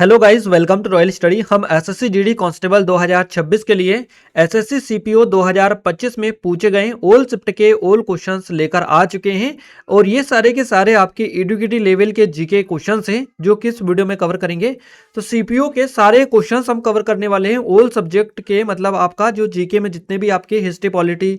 Hello guys, welcome to Royal Study. हम SSC GD constable 2026 के लिए एसएससी सीपीओ 2025 में पूछे गए ओल शिफ्ट के ओल क्वेश्चंस लेकर आ चुके हैं और ये सारे के सारे आपके एडुकेटिव लेवल के जीके क्वेश्चंस हैं जो कि इस वीडियो में कवर करेंगे। तो सीपीओ के सारे क्वेश्चंस हम कवर करने वाले हैं ओल सब्जेक्ट के, मतलब आपका जो जीके में जितने भी आपके हिस्ट्री पॉलिटी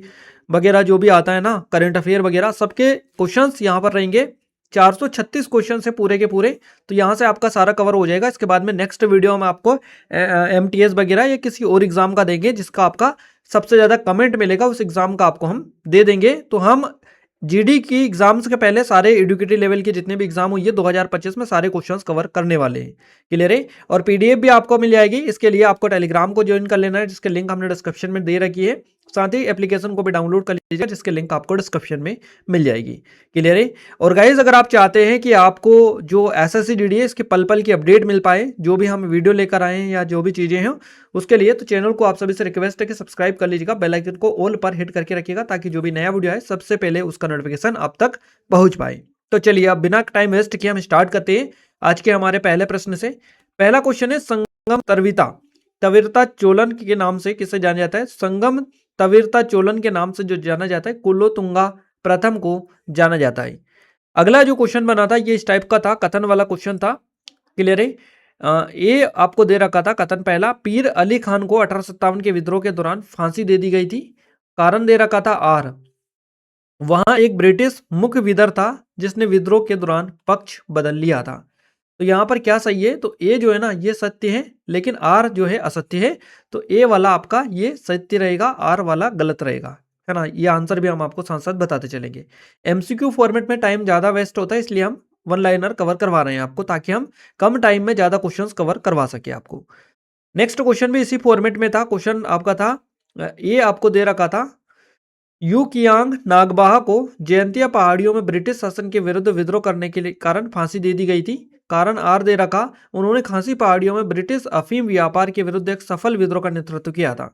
वगैरह जो भी आता है ना, करंट अफेयर वगैरह, सबके क्वेश्चंस यहाँ पर रहेंगे। 436 क्वेश्चन है पूरे के पूरे, तो यहाँ से आपका सारा कवर हो जाएगा। इसके बाद में नेक्स्ट वीडियो में आपको एमटीएस वगैरह या किसी और एग्जाम का देंगे जिसका आपका सबसे ज़्यादा कमेंट मिलेगा, उस एग्जाम का आपको हम दे देंगे। तो हम जीडी की एग्जाम्स के पहले सारे एडुकेटिव लेवल के जितने भी एग्जाम हुई है 2025 में सारे क्वेश्चंस कवर करने वाले हैं। क्लियर है? और पीडीएफ भी आपको मिल जाएगी। इसके लिए आपको टेलीग्राम को ज्वाइन कर लेना है जिसके लिंक हमने डिस्क्रिप्शन में दे रखी है। साथ ही एप्लीकेशन को भी डाउनलोड कर लीजिए जिसके लिंक आपको डिस्क्रिप्शन में मिल जाएगी। क्लियर है? और गाइज, अगर आप चाहते हैं कि आपको जो एसएससी जीडी है इसके पल पल की अपडेट मिल पाए, जो भी हम वीडियो लेकर आए हैं या जो भी चीज़ें हैं, उसके लिए तो चैनल को आप सभी से रिक्वेस्ट है कि सब्सक्राइब कर लीजिएगा, बेल आइकन को ऑल पर हिट करके रखिएगा ताकि जो भी नया वीडियो आए सबसे पहले उसका नोटिफिकेशन आप तक पहुंच पाए। तो चलिए अब बिना टाइम वेस्ट किए हम स्टार्ट करते हैं आज के हमारे पहले प्रश्न से। पहला क्वेश्चन है, संगम तविरता चोलन के नाम से किसे जाना जाता है? संगम तविरता चोलन के नाम से जो जाना जाता है कुलोतुंगा प्रथम को जाना जाता है। अगला जो क्वेश्चन बना था ये इस टाइप का था, कथन वाला क्वेश्चन था। क्लियर है? ये आपको दे रखा था कथन पहला, पीर अली खान को 1857 के विद्रोह के दौरान फांसी दे दी गई थी। कारण दे रखा था आर, वहां एक ब्रिटिश मुख्य विदर था जिसने विद्रोह के दौरान पक्ष बदल लिया था। तो यहाँ पर क्या सही है? तो ए जो है ना ये सत्य है, लेकिन आर जो है असत्य है। तो ए वाला आपका ये सत्य रहेगा, आर वाला गलत रहेगा, है ना। ये आंसर भी हम आपको साथ साथ बताते चलेंगे। एमसीक्यू फॉर्मेट में टाइम ज्यादा वेस्ट होता है, इसलिए हम वन लाइनर कवर करवा रहे हैं आपको, ताकि हम कम टाइम में ज्यादा क्वेश्चंस कवर करवा सके आपको। नेक्स्ट क्वेश्चन भी इसी फॉर्मेट में था। क्वेश्चन आपका था, ये आपको दे रखा था, यू कियांग नागबाहा को जयंतिया पहाड़ियों में ब्रिटिश शासन के विरुद्ध विद्रोह करने के लिए कारण फांसी दे दी गई थी। कारण आर दे रखा, उन्होंने खासी पहाड़ियों में ब्रिटिश अफीम व्यापार के विरुद्ध एक सफल विद्रोह का नेतृत्व किया था।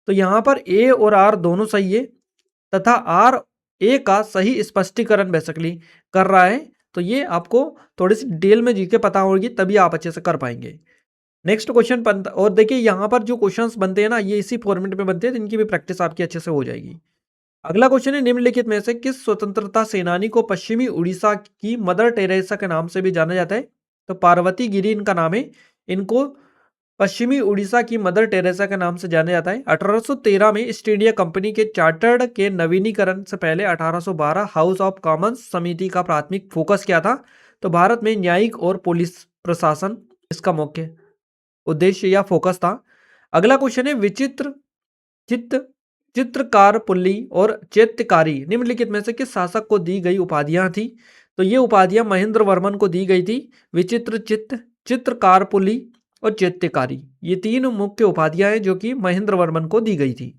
तो यहाँ पर ए और आर दोनों सही है, तथा आर ए का सही स्पष्टीकरण बेसिकली कर रहा है। तो ये आपको थोड़ी सी डिटेल में जीके पता होगी, तभी आप अच्छे से कर पाएंगे। नेक्स्ट क्वेश्चन, और देखिए यहाँ पर जो क्वेश्चंस बनते हैं ना ये इसी फॉर्मेट में बनते हैं, तो इनकी भी प्रैक्टिस आपकी अच्छे से हो जाएगी। अगला क्वेश्चन है, निम्नलिखित में से किस स्वतंत्रता सेनानी को पश्चिमी उड़ीसा की मदर टेरेसा के नाम से भी जाना जाता है? तो पार्वती गिरी इनका नाम है। इनको पश्चिमी उड़ीसा की मदर टेरेसा के नाम से जाना जाता है। 1813 में ईस्ट इंडिया कंपनी के चार्टर्ड के नवीनीकरण से पहले 1812 हाउस ऑफ कॉमन्स समिति का प्राथमिक फोकस क्या था? तो भारत में न्यायिक और पुलिस प्रशासन इसका मुख्य उद्देश्य या फोकस था। अगला क्वेश्चन है, विचित्र चित्त चित्रकार पुल्ली और चैत्यकारी निम्नलिखित में से किस शासक को दी गई उपाधियां थी? तो ये उपाधियां महेंद्र वर्मन को दी गई थी। विचित्र चित्त, चित्रकार पुल्ली और चैत्यकारी, ये तीन मुख्य उपाधियां हैं जो कि महेंद्र वर्मन को दी गई थी।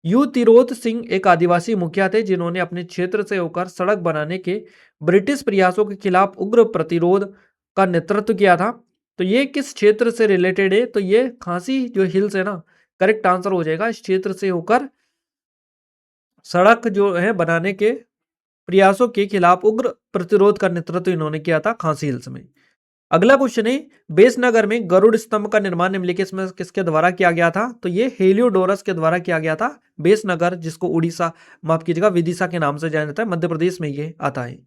यू तिरोत सिंह एक आदिवासी मुखिया थे जिन्होंने अपने क्षेत्र से होकर सड़क बनाने के ब्रिटिश प्रयासों के खिलाफ उग्र प्रतिरोध का नेतृत्व किया था। तो ये किस क्षेत्र से रिलेटेड है? तो ये खांसी जो हिल्स है ना, करेक्ट आंसर हो जाएगा। इस क्षेत्र से होकर सड़क जो है बनाने के प्रयासों के खिलाफ उग्र प्रतिरोध का नेतृत्व इन्होंने किया था खांसी हिल्स में। अगला क्वेश्चन है, बेसनगर में गरुड़ स्तंभ का निर्माण निम्नलिखित में किसके द्वारा किया गया था? तो ये हेलियोडोरस के द्वारा किया गया था। बेसनगर, जिसको उड़ीसा, माफ कीजिएगा, विदिशा के नाम से जाना जाता है, मध्य प्रदेश में ये आता है।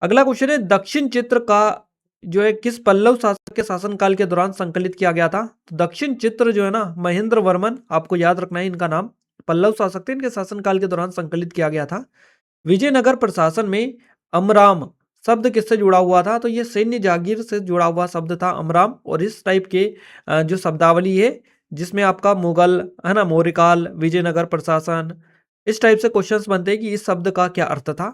अगला क्वेश्चन है, दक्षिण चित्र का जो है किस पल्लव शासक के शासनकाल के दौरान संकलित किया गया था? तो दक्षिण चित्र जो है ना, महेंद्र वर्मन, आपको याद रखना है इनका नाम, पल्लव शासक थे, इनके शासनकाल के दौरान संकलित किया गया था। विजयनगर प्रशासन में अमराम शब्द किससे जुड़ा हुआ था? तो ये सैन्य जागीर से जुड़ा हुआ शब्द था अमराम। और इस टाइप के जो शब्दावली है जिसमें आपका मुगल, है ना, मौर्यकाल, विजयनगर प्रशासन, इस टाइप से क्वेश्चंस बनते हैं कि इस शब्द का क्या अर्थ था।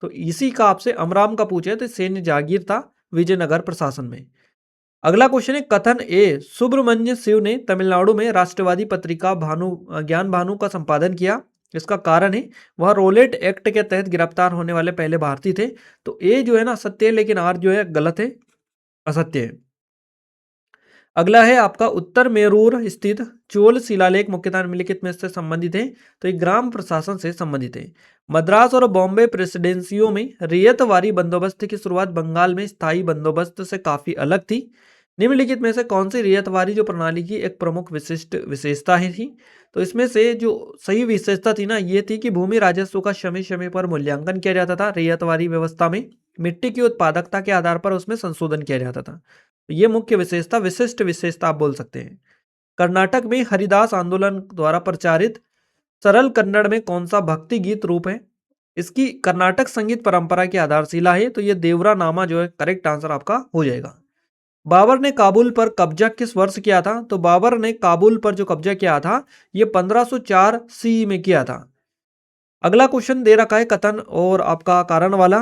तो इसी का आपसे अमराम का पूछे तो सैन्य जागीर था विजयनगर प्रशासन में। अगला क्वेश्चन है, कथन ए, सुब्रमण्य शिव ने तमिलनाडु में राष्ट्रवादी पत्रिका ज्ञान भानु का संपादन किया। इसका कारण है वह रोलेट एक्ट के तहत गिरफ्तार होने वाले पहले भारतीय थे। तो ए जो है ना सत्य है, लेकिन आर जो है गलत है, असत्य है। अगला है आपका, उत्तर मेरूर स्थित चोल शिलालेख मुख्यतः निम्नलिखित में से संबंधित है? तो ये ग्राम प्रशासन से संबंधित है। मद्रास और बॉम्बे प्रेसिडेंसियों में रियतवारी बंदोबस्त की शुरुआत बंगाल में स्थायी बंदोबस्त से काफी अलग थी। निम्नलिखित में से कौन सी रैयतवारी जो प्रणाली की एक प्रमुख विशिष्ट विशेषता है थी? तो इसमें से जो सही विशेषता थी ना, ये थी कि भूमि राजस्व का समय समय पर मूल्यांकन किया जाता था रैयतवारी व्यवस्था में। मिट्टी की उत्पादकता के आधार पर उसमें संशोधन किया जाता था। तो ये मुख्य विशेषता, विशिष्ट विशेषता आप बोल सकते हैं। कर्नाटक में हरिदास आंदोलन द्वारा प्रचारित सरल कन्नड़ में कौन सा भक्ति गीत रूप है? इसकी कर्नाटक संगीत परंपरा की आधारशिला है, तो ये देवरा नामा जो है करेक्ट आंसर आपका हो जाएगा। बाबर ने काबुल पर कब्जा किस वर्ष किया था? तो बाबर ने काबुल पर जो कब्जा किया था, ये 1504 सी में किया था। अगला क्वेश्चन दे रखा है कथन और आपका कारण वाला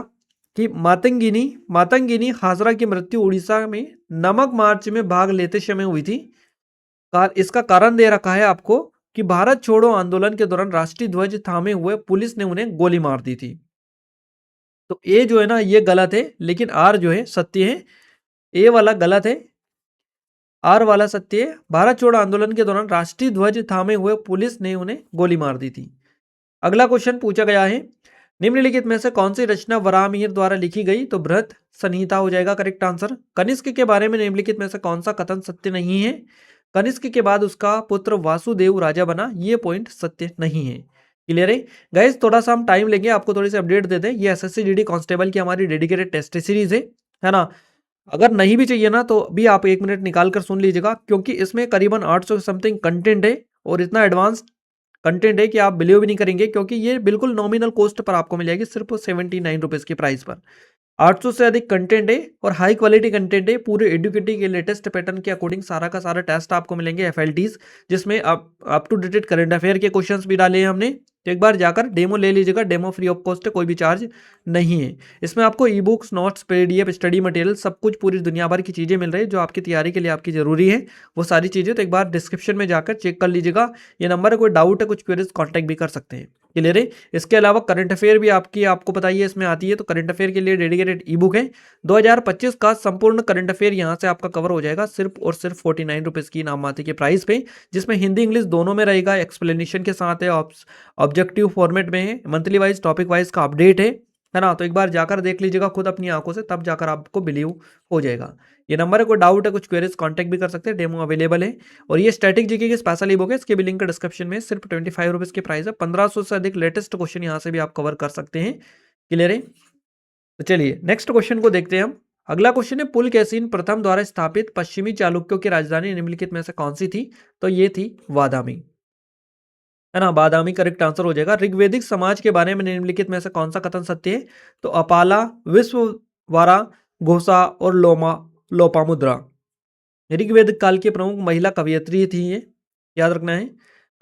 कि मातंगिनी मातंगिनी हाजरा की मृत्यु उड़ीसा में नमक मार्च में भाग लेते समय हुई थी। इसका कारण दे रखा है आपको कि भारत छोड़ो आंदोलन के दौरान राष्ट्रीय ध्वज थामे हुए पुलिस ने उन्हें गोली मार दी थी। तो ए जो है ना ये गलत है, लेकिन आर जो है सत्य है। ए वाला गलत है, आर वाला सत्य है। भारत छोड़ो आंदोलन के दौरान राष्ट्रीय ध्वज थामे हुए पुलिस ने उन्हें गोली मार दी थी। अगला क्वेश्चन पूछा गया है, निम्नलिखित में से कौन सी रचना वराहमिहिर द्वारा लिखी गई? तो बृहत संहिता हो जाएगा करेक्ट आंसर। कनिष्क के बारे में निम्नलिखित में से कौन सा कथन सत्य नहीं है? कनिष्क के बाद उसका पुत्र वासुदेव राजा बना, ये पॉइंट सत्य नहीं है। क्लियर है गाइस? थोड़ा सा हम टाइम लेंगे, आपको थोड़ी सी अपडेट दे दें। ये एसएससी जीडी कांस्टेबल की हमारी डेडिकेटेड टेस्ट सीरीज है ना। अगर नहीं भी चाहिए ना तो भी आप 1 मिनट निकाल कर सुन लीजिएगा, क्योंकि इसमें करीबन 800 समथिंग कंटेंट है और इतना एडवांस कंटेंट है कि आप बिलीव भी नहीं करेंगे, क्योंकि ये बिल्कुल नॉमिनल कॉस्ट पर आपको मिल जाएगी, सिर्फ 79 रुपीज की प्राइस पर। 800 से अधिक कंटेंट है और हाई क्वालिटी कंटेंट है। पूरे एडुकेटिव के लेटेस्ट पैटर्न के अकॉर्डिंग सारा का सारा टेस्ट आपको मिलेंगे, एफएलटीज, जिसमें up to dated current affair के क्वेश्चंस भी डाले हैं हमने। तो एक बार जाकर डेमो ले लीजिएगा, डेमो फ्री ऑफ कॉस्ट है, कोई भी चार्ज नहीं है। इसमें आपको e books, notes, PDF, study material सब कुछ पूरी दुनिया भर की चीज़ें मिल रही है जो आपकी तैयारी के लिए आपकी जरूरी है। वो सारी चीज़ें तो एक बार डिस्क्रिप्शन में जाकर चेक कर लीजिएगा। ये नंबर है, कोई डाउट है, कुछ क्वेरीज कॉन्टैक्ट भी कर सकते हैं। क्लियर है? इसके अलावा करंट अफेयर भी आपको पता ही है इसमें आती है, तो करंट अफेयर के लिए डेडिकेटेड ई बुक है। 2025 का संपूर्ण करंट अफेयर यहाँ से आपका कवर हो जाएगा सिर्फ और सिर्फ 49 रुपीज की नाम मात्र के प्राइस पे, जिसमें हिंदी इंग्लिश दोनों में रहेगा, एक्सप्लेनेशन के साथ है, ऑब्जेक्टिव फॉर्मेट में है, मंथली वाइज टॉपिक वाइज का अपडेट है ना। तो एक बार जाकर देख लीजिएगा खुद अपनी आंखों से, तब जाकर आपको बिलीव हो जाएगा। ये नंबर है, कोई डाउट है, कुछ क्वेरीज कांटेक्ट भी कर सकते हैं, डेमो अवेलेबल है। और ये स्टैटिक जीके की स्पेशल ई बुक है, इसके भी लिंक डिस्क्रिप्शन में, सिर्फ 25 रुपीज की प्राइस है। 1500 से अधिक लेटेस्ट क्वेश्चन यहाँ से भी आप कवर कर सकते हैं। क्लियर है? तो चलिए नेक्स्ट क्वेश्चन को देखते हैं हम। अगला क्वेश्चन है, पुलकेशिन प्रथम द्वारा स्थापित पश्चिमी चालुक्यों की राजधानी निम्नलिखित में से कौन सी थी? तो ये थी बादामी, है ना। बादामी करेक्ट आंसर हो जाएगा। ऋग्वेदिक समाज के बारे में निम्नलिखित में से कौन सा कथन सत्य है? तो अपाला, विश्ववारा, घोषा और लोपामुद्रा ऋग्वेदिक काल की प्रमुख महिला कवयित्री थी, ये याद रखना है।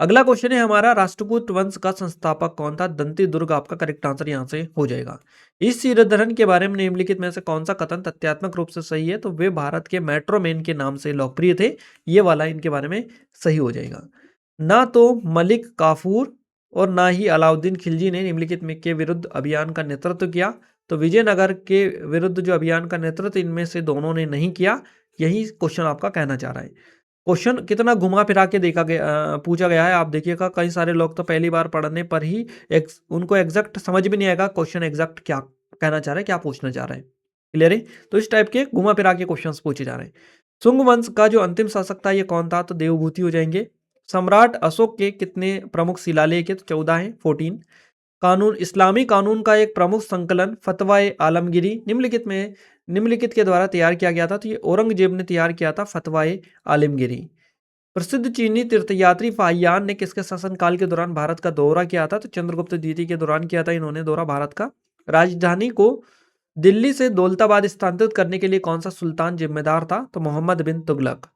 अगला क्वेश्चन है हमारा, राष्ट्रकूट वंश का संस्थापक कौन था? दंती दुर्ग आपका करेक्ट आंसर यहाँ से हो जाएगा। इस सिरधरन के बारे में निम्नलिखित में से कौन सा कथन तथ्यात्मक रूप से सही है? तो वे भारत के मेट्रोमैन के नाम से लोकप्रिय थे, ये वाला इनके बारे में सही हो जाएगा। ना तो मलिक काफूर और ना ही अलाउद्दीन खिलजी ने निम्नलिखित में के विरुद्ध अभियान का नेतृत्व किया। तो विजयनगर के विरुद्ध जो अभियान का नेतृत्व इनमें से दोनों ने नहीं किया, यही क्वेश्चन आपका कहना चाह रहा है। क्वेश्चन कितना घुमा फिरा के पूछा गया है, आप देखिएगा। कई सारे लोग तो पहली बार पढ़ने पर ही उनको एग्जैक्ट समझ भी नहीं आएगा क्वेश्चन एग्जैक्ट क्या कहना चाह रहा है, क्या पूछना चाह रहा है। क्लियर है? तो इस टाइप के घुमा फिरा के क्वेश्चन पूछे जा रहे हैं। शुंग वंश का जो अंतिम शासक था ये कौन था? तो देवभूति हो जाएंगे। सम्राट अशोक के कितने प्रमुख शिलालेख है? तो 14 है, 14। कानून, इस्लामी कानून का एक प्रमुख संकलन फतवाए आलमगिरी निम्नलिखित के द्वारा तैयार किया गया था। तो ये औरंगजेब ने तैयार किया था, फतवाए आलमगिरी। प्रसिद्ध चीनी तीर्थयात्री फाहियान ने किसके शासनकाल के दौरान भारत का दौरा किया था? तो चंद्रगुप्त द्वितीय के दौरान किया था इन्होंने दौरा भारत का। राजधानी को दिल्ली से दौलताबाद स्थानांतरित करने के लिए कौन सा सुल्तान जिम्मेदार था? तो मोहम्मद बिन तुगलक।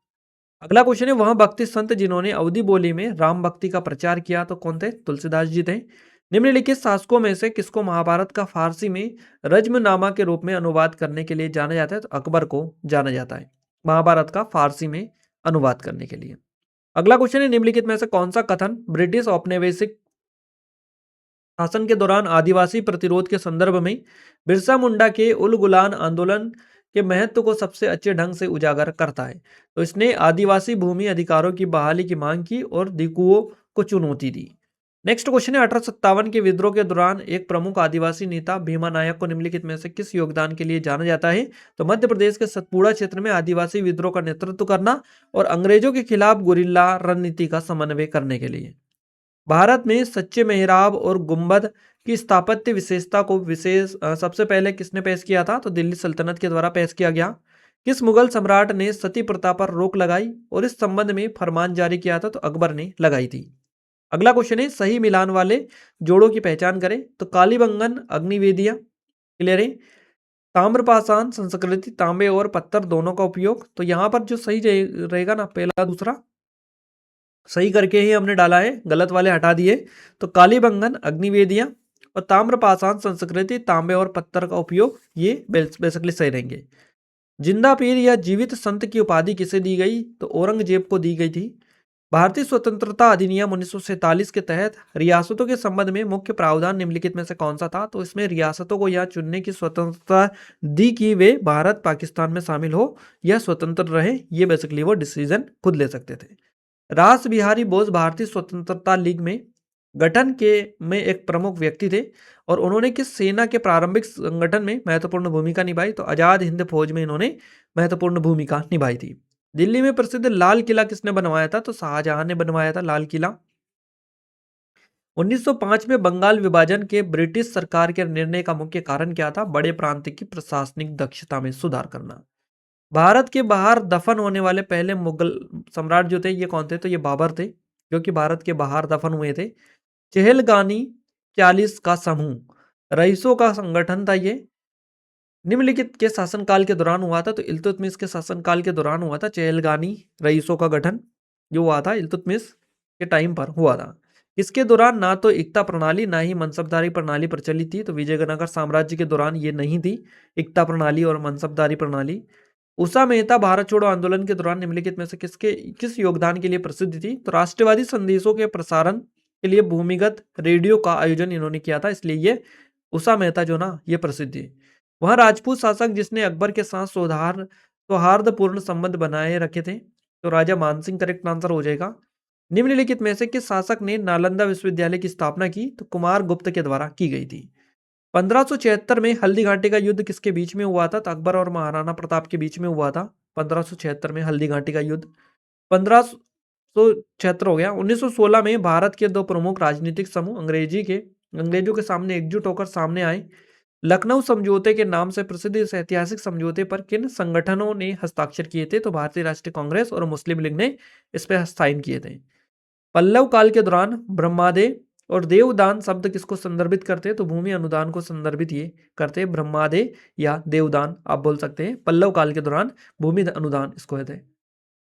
अगला क्वेश्चन है, वह भक्ति संत जिन्होंने अवधी बोली में राम भक्ति का प्रचार किया, तो कौन थे? तुलसीदास जी थे। निम्नलिखित शासकों में से किसको महाभारत का फारसी में रज्मनामा के रूप में अनुवाद करने के लिए जाना जाता है? तो अकबर को जाना जाता है महाभारत का फारसी में अनुवाद करने के लिए। अगला क्वेश्चन है, निम्नलिखित में से कौन सा कथन ब्रिटिश औपनिवेशिक शासन के दौरान आदिवासी प्रतिरोध के संदर्भ में बिरसा मुंडा के उल गुलान आंदोलन के महत्व को सबसे अच्छे ढंग से उजागर करता है? तो इसने आदिवासी भूमि अधिकारों की बहाली की मांग की और दिकुओं को चुनौती दी। नेक्स्ट क्वेश्चन है 1857 के विद्रोह के दौरान एक प्रमुख आदिवासी नेता भीमा नायक को निम्नलिखित में से किस योगदान के लिए जाना जाता है? तो मध्य प्रदेश के सतपुड़ा क्षेत्र में आदिवासी विद्रोह का नेतृत्व करना और अंग्रेजों के खिलाफ गुरिल्ला रणनीति का समन्वय करने के लिए। भारत में सच्चे मेहराब और गुंबद की स्थापत्य विशेषता को सबसे पहले किसने पेश किया था? तो दिल्ली सल्तनत के द्वारा पेश किया गया। किस मुगल सम्राट ने सती प्रथा पर रोक लगाई और इस संबंध में फरमान जारी किया था? तो अकबर ने लगाई थी। अगला क्वेश्चन है सही मिलान वाले जोड़ों की पहचान करें। तो कालीबंगन अग्निवेदियां, क्लियर है। ताम्रपाषाण संस्कृति, तांबे और पत्थर दोनों का उपयोग। तो यहां पर जो सही रहेगा ना, पहला दूसरा सही करके ही हमने डाला है, गलत वाले हटा दिए। तो कालीबंगन अग्निवेदियां और ताम्रपाषाण संस्कृति, तांबे और पत्थर का उपयोग, ये बेसिकली सही रहेंगे। जिंदा पीर या जीवित संत की उपाधि किसे दी गई? तो औरंगजेब को दी गई थी। भारतीय स्वतंत्रता अधिनियम 1947 के तहत रियासतों के संबंध में मुख्य प्रावधान निम्नलिखित में से कौन सा था? तो इसमें रियासतों को यह चुनने की स्वतंत्रता दी कि वे भारत पाकिस्तान में शामिल हो या स्वतंत्र रहे, ये बेसिकली वो डिसीजन खुद ले सकते थे। रास बिहारी बोस भारतीय स्वतंत्रता लीग में गठन के में एक प्रमुख व्यक्ति थे और उन्होंने किस सेना के प्रारंभिक संगठन में महत्वपूर्ण भूमिका निभाई? तो आजाद हिंद फौज में इन्होंने महत्वपूर्ण भूमिका निभाई थी। दिल्ली में प्रसिद्ध लाल किला किसने बनवाया था? तो शाहजहां ने बनवाया था लाल किला। 1905 में बंगाल विभाजन के ब्रिटिश सरकार के निर्णय का मुख्य कारण क्या था? बड़े प्रांत की प्रशासनिक दक्षता में सुधार करना। भारत के बाहर दफन होने वाले पहले मुगल सम्राट जो थे, ये कौन थे? तो ये बाबर थे, जो कि भारत के बाहर दफन हुए थे। चहलगानी 40 का समूह रईसों का संगठन था। ये निम्नलिखित के शासनकाल के दौरान हुआ था। तो इल्तुतमिश के शासनकाल के दौरान हुआ था चहलगानी रईसों का गठन, जो हुआ था इल्तुतमिश के टाइम पर हुआ था। इसके दौरान ना तो एकता प्रणाली ना ही मनसबदारी प्रणाली प्रचलित थी। तो विजयनगर साम्राज्य के दौरान ये नहीं थी, एकता प्रणाली और मनसबदारी प्रणाली। उषा मेहता भारत छोड़ो आंदोलन के दौरान निम्नलिखित में से किस योगदान के लिए प्रसिद्ध थी? तो राष्ट्रवादी संदेशों के प्रसारण के लिए भूमिगत रेडियो का आयोजन इन्होंने किया था, इसलिए ये उषा मेहता जो ना, ये प्रसिद्ध है। वह राजपूत शासक जिसने अकबर के साथ सौहार्दपूर्ण संबंध बनाए रखे थे। तो राजा मानसिंह करेक्ट आंसर हो जाएगा। निम्नलिखित में से किस शासक ने नालंदा विश्वविद्यालय की स्थापना की? तो कुमार गुप्त के द्वारा की गई थी। 1576 में हल्दी घाटी का युद्ध किसके बीच में हुआ था? तो अकबर और महाराणा प्रताप के बीच में हुआ था। 1576 में हल्दी घाटी का युद्ध। 1576 हो गया। 1916 में भारत के दो प्रमुख राजनीतिक समूह अंग्रेजों के सामने एकजुट होकर सामने आए। लखनऊ समझौते के नाम से प्रसिद्ध इस ऐतिहासिक समझौते पर किन संगठनों ने हस्ताक्षर किए थे? तो भारतीय राष्ट्रीय कांग्रेस और मुस्लिम लीग ने इस पर हस्ताक्षर किए थे। पल्लव काल के दौरान ब्रह्मादे और देवदान शब्द किसको संदर्भित करते हैं? तो भूमि अनुदान को संदर्भित ये करते हैं। ब्रह्मादे या देवदान आप बोल सकते हैं। पल्लव काल के दौरान भूमि अनुदान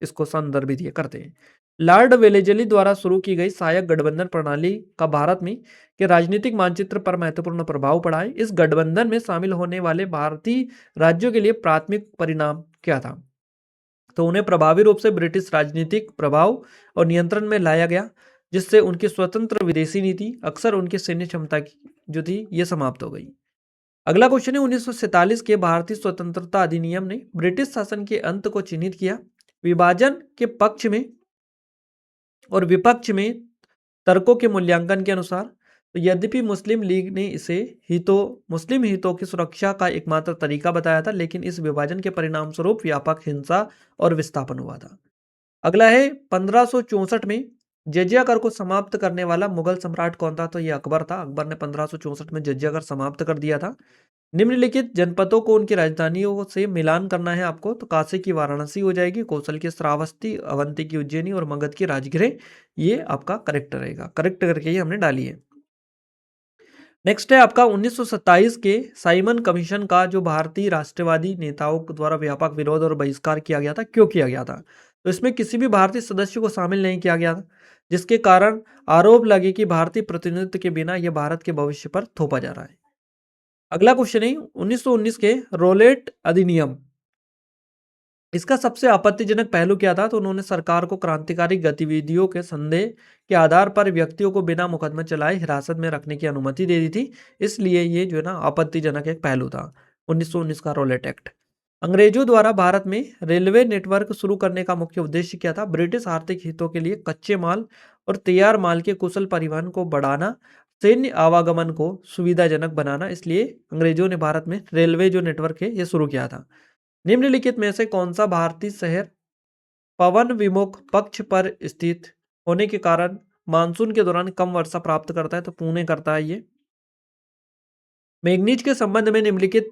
इसको संदर्भित ये करते हैं। लॉर्ड वेलेजली द्वारा शुरू की गई सहायक गठबंधन प्रणाली का भारत में के राजनीतिक मानचित्र पर महत्वपूर्ण प्रभाव पड़ा है। इस गठबंधन में शामिल होने वाले भारतीय राज्यों के लिए प्राथमिक परिणाम क्या था? तो उन्हें प्रभावी रूप से ब्रिटिश राजनीतिक प्रभाव और नियंत्रण में लाया गया, जिससे उनकी स्वतंत्र विदेशी नीति अक्सर उनकी सैन्य क्षमता की जो थी ये समाप्त हो गई। अगला क्वेश्चन है 1947 के भारतीय स्वतंत्रता अधिनियम ने ब्रिटिश शासन के अंत को चिन्हित किया। विभाजन के पक्ष में और विपक्ष में तर्कों के मूल्यांकन के अनुसार, तो यद्यपि मुस्लिम लीग ने इसे मुस्लिम हितों की सुरक्षा का एकमात्र तरीका बताया था, लेकिन इस विभाजन के परिणाम स्वरूप व्यापक हिंसा और विस्थापन हुआ था। अगला है 1564 में जजिया कर को समाप्त करने वाला मुगल सम्राट कौन था? तो यह अकबर था। अकबर ने 1564 में जजिया कर समाप्त कर दिया था। निम्नलिखित जनपदों को उनकी राजधानियों से मिलान करना है आपको। तो काशी की वाराणसी हो जाएगी, कौशल की श्रावस्ती, अवंती की उज्जैनी और मगध की राजगृह, ये आपका करेक्ट रहेगा। करेक्ट करके ही हमने डाली है। नेक्स्ट है आपका 1927 के साइमन कमीशन का जो भारतीय राष्ट्रवादी नेताओं द्वारा व्यापक विरोध और बहिष्कार किया गया था, क्यों किया गया था? तो इसमें किसी भी भारतीय सदस्य को शामिल नहीं किया गया था, जिसके कारण आरोप लगे कि भारतीय प्रतिनिधित्व के बिना यह भारत के भविष्य पर थोपा जा रहा है। अगला क्वेश्चन है 1919 के रोलेट अधिनियम, इसका सबसे आपत्तिजनक पहलू क्या था? तो उन्होंने सरकार को क्रांतिकारी गतिविधियों के संदेह के आधार पर व्यक्तियों को बिना मुकदमा चलाए हिरासत में रखने की अनुमति दे दी थी, इसलिए ये जो है ना आपत्तिजनक एक पहलू था 1919 का रोलेट एक्ट। अंग्रेजों द्वारा भारत में रेलवे नेटवर्क शुरू करने का मुख्य उद्देश्य क्या था? ब्रिटिश आर्थिक हितों के लिए कच्चे माल और तैयार माल के कुशल परिवहन को बढ़ाना, सैन्य आवागमन को सुविधाजनक बनाना। इसलिए अंग्रेजों ने भारत में रेलवे जो नेटवर्क है ये शुरू किया था। निम्नलिखित में से कौन सा भारतीय शहर पवन विमुख पक्ष पर स्थित होने के कारण मानसून के दौरान कम वर्षा प्राप्त करता है? तो पुणे करता है ये। मैग्नीज के संबंध में निम्नलिखित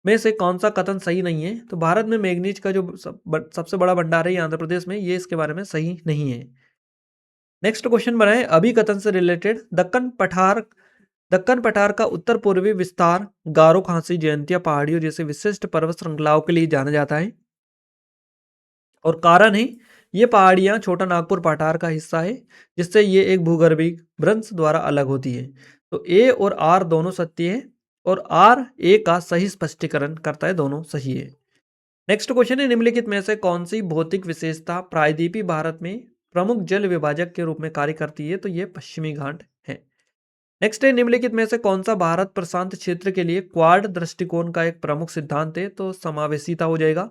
में से कौन सा कथन सही नहीं है? तो भारत में मैग्नीज का जो सबसे बड़ा भंडार है ये आंध्र प्रदेश में, ये इसके बारे में सही नहीं है। नेक्स्ट क्वेश्चन बना है अभिकथन से रिलेटेड। दक्कन पठार का उत्तर पूर्वी विस्तार गारो खासी जयंतिया पहाड़ियों जैसे विशिष्ट पर्वत श्रृंखलाओं के लिए जाना जाता है, और कारण है ये पहाड़ियां छोटा नागपुर पठार का हिस्सा है, जिससे ये एक भूगर्भीय भ्रंश द्वारा अलग होती है। तो ए और आर दोनों सत्य है, और आर ए का सही स्पष्टीकरण करता है, दोनों सही है। नेक्स्ट क्वेश्चन है निम्नलिखित में से कौन सी भौतिक विशेषता प्रायद्वीपीय भारत में प्रमुख जल विभाजक के रूप में कार्य करती है? तो ये पश्चिमी घाट है। नेक्स्ट है निम्नलिखित में से कौन सा भारत प्रशांत क्षेत्र के लिए क्वाड दृष्टिकोण का एक प्रमुख सिद्धांत है? तो समावेशिता हो जाएगा।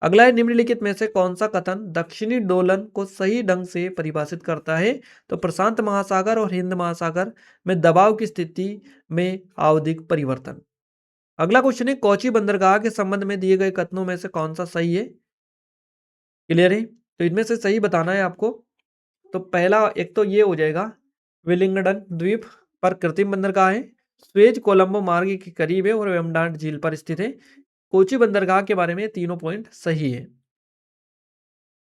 अगला है निम्नलिखित में से कौन सा कथन दक्षिणी दोलन को सही ढंग से परिभाषित करता है? तो प्रशांत महासागर और हिंद महासागर में दबाव की स्थिति में आवधिक परिवर्तन। अगला क्वेश्चन है कोची बंदरगाह के संबंध में दिए गए कथनों में से कौन सा सही है? क्लियर है? तो इनमें से सही बताना है आपको। तो पहला एक तो ये हो जाएगा, विलिंगडन द्वीप पर कृत्रिम बंदरगाह है, स्वेज कोलंबो मार्ग के करीब है और वेम्बनाड झील पर स्थित है। कोची बंदरगाह के बारे में तीनों पॉइंट सही है।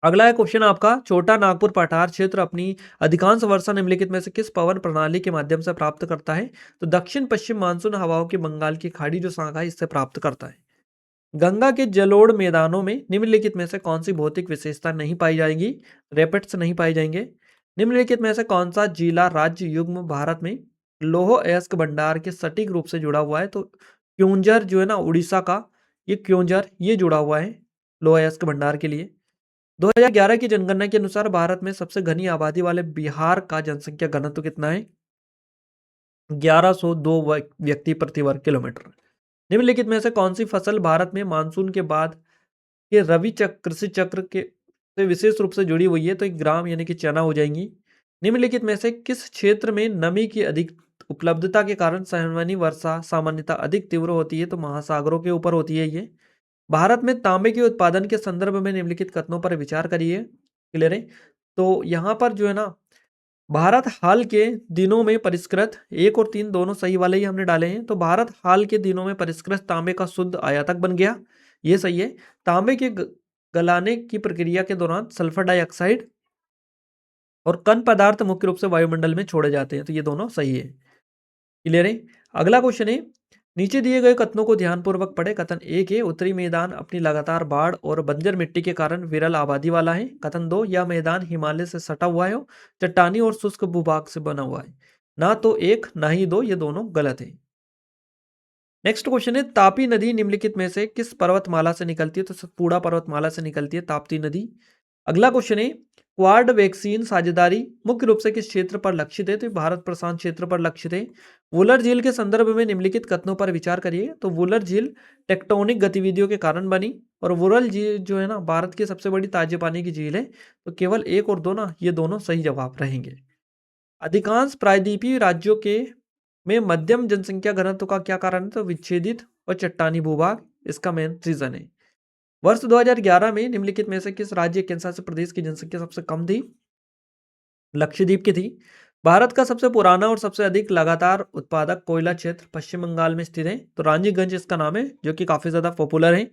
अगला है क्वेश्चन आपका, छोटा नागपुर पठार क्षेत्र अपनी अधिकांश वर्षा निम्नलिखित में से किस पवन प्रणाली के माध्यम से प्राप्त करता है? तो दक्षिण पश्चिम मानसून हवाओं की बंगाल की खाड़ी जो शाखा है इससे प्राप्त करता है। गंगा के जलोढ़ मैदानों में निम्नलिखित में से कौन सी भौतिक विशेषता नहीं पाई जाएगी? रैपिड्स नहीं पाई जाएंगे। निम्नलिखित में से कौन सा जिला राज्य युग्म भारत में लौह अयस्क भंडार के सटीक रूप से जुड़ा हुआ है? तो क्योंझर जो है ना उड़ीसा का, ये क्योंझर ये जुड़ा हुआ है लौह अयस्क भंडार के लिए। 2011 की जनगणना के अनुसार भारत में सबसे घनी आबादी वाले बिहार का जनसंख्या घनत्व कितना है? 1102 व्यक्ति प्रति वर्ग किलोमीटर। निम्नलिखित में से कौन सी फसल भारत में मानसून के बाद के रवि चक्र कृषि चक्र के से विशेष रूप से जुड़ी हुई है? तो एक ग्राम यानी कि चना हो जाएंगी। निम्नलिखित में से किस क्षेत्र में नमी की अधिक उपलब्धता के कारण संवहनी वर्षा सामान्यतः अधिक तीव्र होती है? तो महासागरों के ऊपर होती है ये। भारत में तांबे के उत्पादन के संदर्भ में निम्नलिखित कथनों पर विचार करिए। क्लियर है? तो यहाँ पर जो है ना, भारत हाल के दिनों में परिष्कृत, 1 और 3 दोनों सही वाले ही हमने डाले हैं। तो भारत हाल के दिनों में परिष्कृत तांबे का शुद्ध आयातक बन गया, ये सही है। तांबे के गलाने की प्रक्रिया के दौरान सल्फर डाइऑक्साइड और कण पदार्थ मुख्य रूप से वायुमंडल में छोड़े जाते हैं, तो ये दोनों सही है। क्लियर है? अगला क्वेश्चन है, नीचे दिए गए कथनों को ध्यानपूर्वक पढ़े। कथन 1 है उत्तरी मैदान अपनी लगातार बाढ़ और बंजर मिट्टी के कारण विरल आबादी वाला है। कथन 2 यह मैदान हिमालय से सटा हुआ है, चट्टानी और शुष्क भूभाग से बना हुआ है। ना तो 1 ना ही 2, ये दोनों गलत है। नेक्स्ट क्वेश्चन है तापी नदी निम्नलिखित में से किस पर्वतमाला से निकलती है? तो सतपुड़ा पर्वतमाला से निकलती है ताप्ती नदी। अगला क्वेश्चन है क्वाड वैक्सीन साझेदारी मुख्य रूप से किस क्षेत्र पर लक्षित है? तो भारत प्रशांत क्षेत्र पर लक्षित है। वुलर झील के संदर्भ में निम्नलिखित कथनों पर विचार करिए। तो वुलर झील टेक्टोनिक गतिविधियों के कारण बनी, और वुलर झील जो है ना भारत की सबसे बड़ी ताजे पानी की झील है। तो केवल 1 और 2 ना, ये दोनों सही जवाब रहेंगे। अधिकांश प्रायद्वीपीय राज्यों के में मध्यम जनसंख्या घनत्व का क्या कारण है? तो विच्छेदित और चट्टानी भूभाग इसका मेन रीजन है। वर्ष 2011 में निम्नलिखित में से किस राज्य केंद्र शासित प्रदेश की जनसंख्या सबसे कम थी? लक्षद्वीप की थी। भारत का सबसे पुराना और सबसे अधिक लगातार उत्पादक कोयला क्षेत्र पश्चिम बंगाल में स्थित है। तो रानीगंज इसका नाम है, जो कि काफी ज्यादा पॉपुलर है,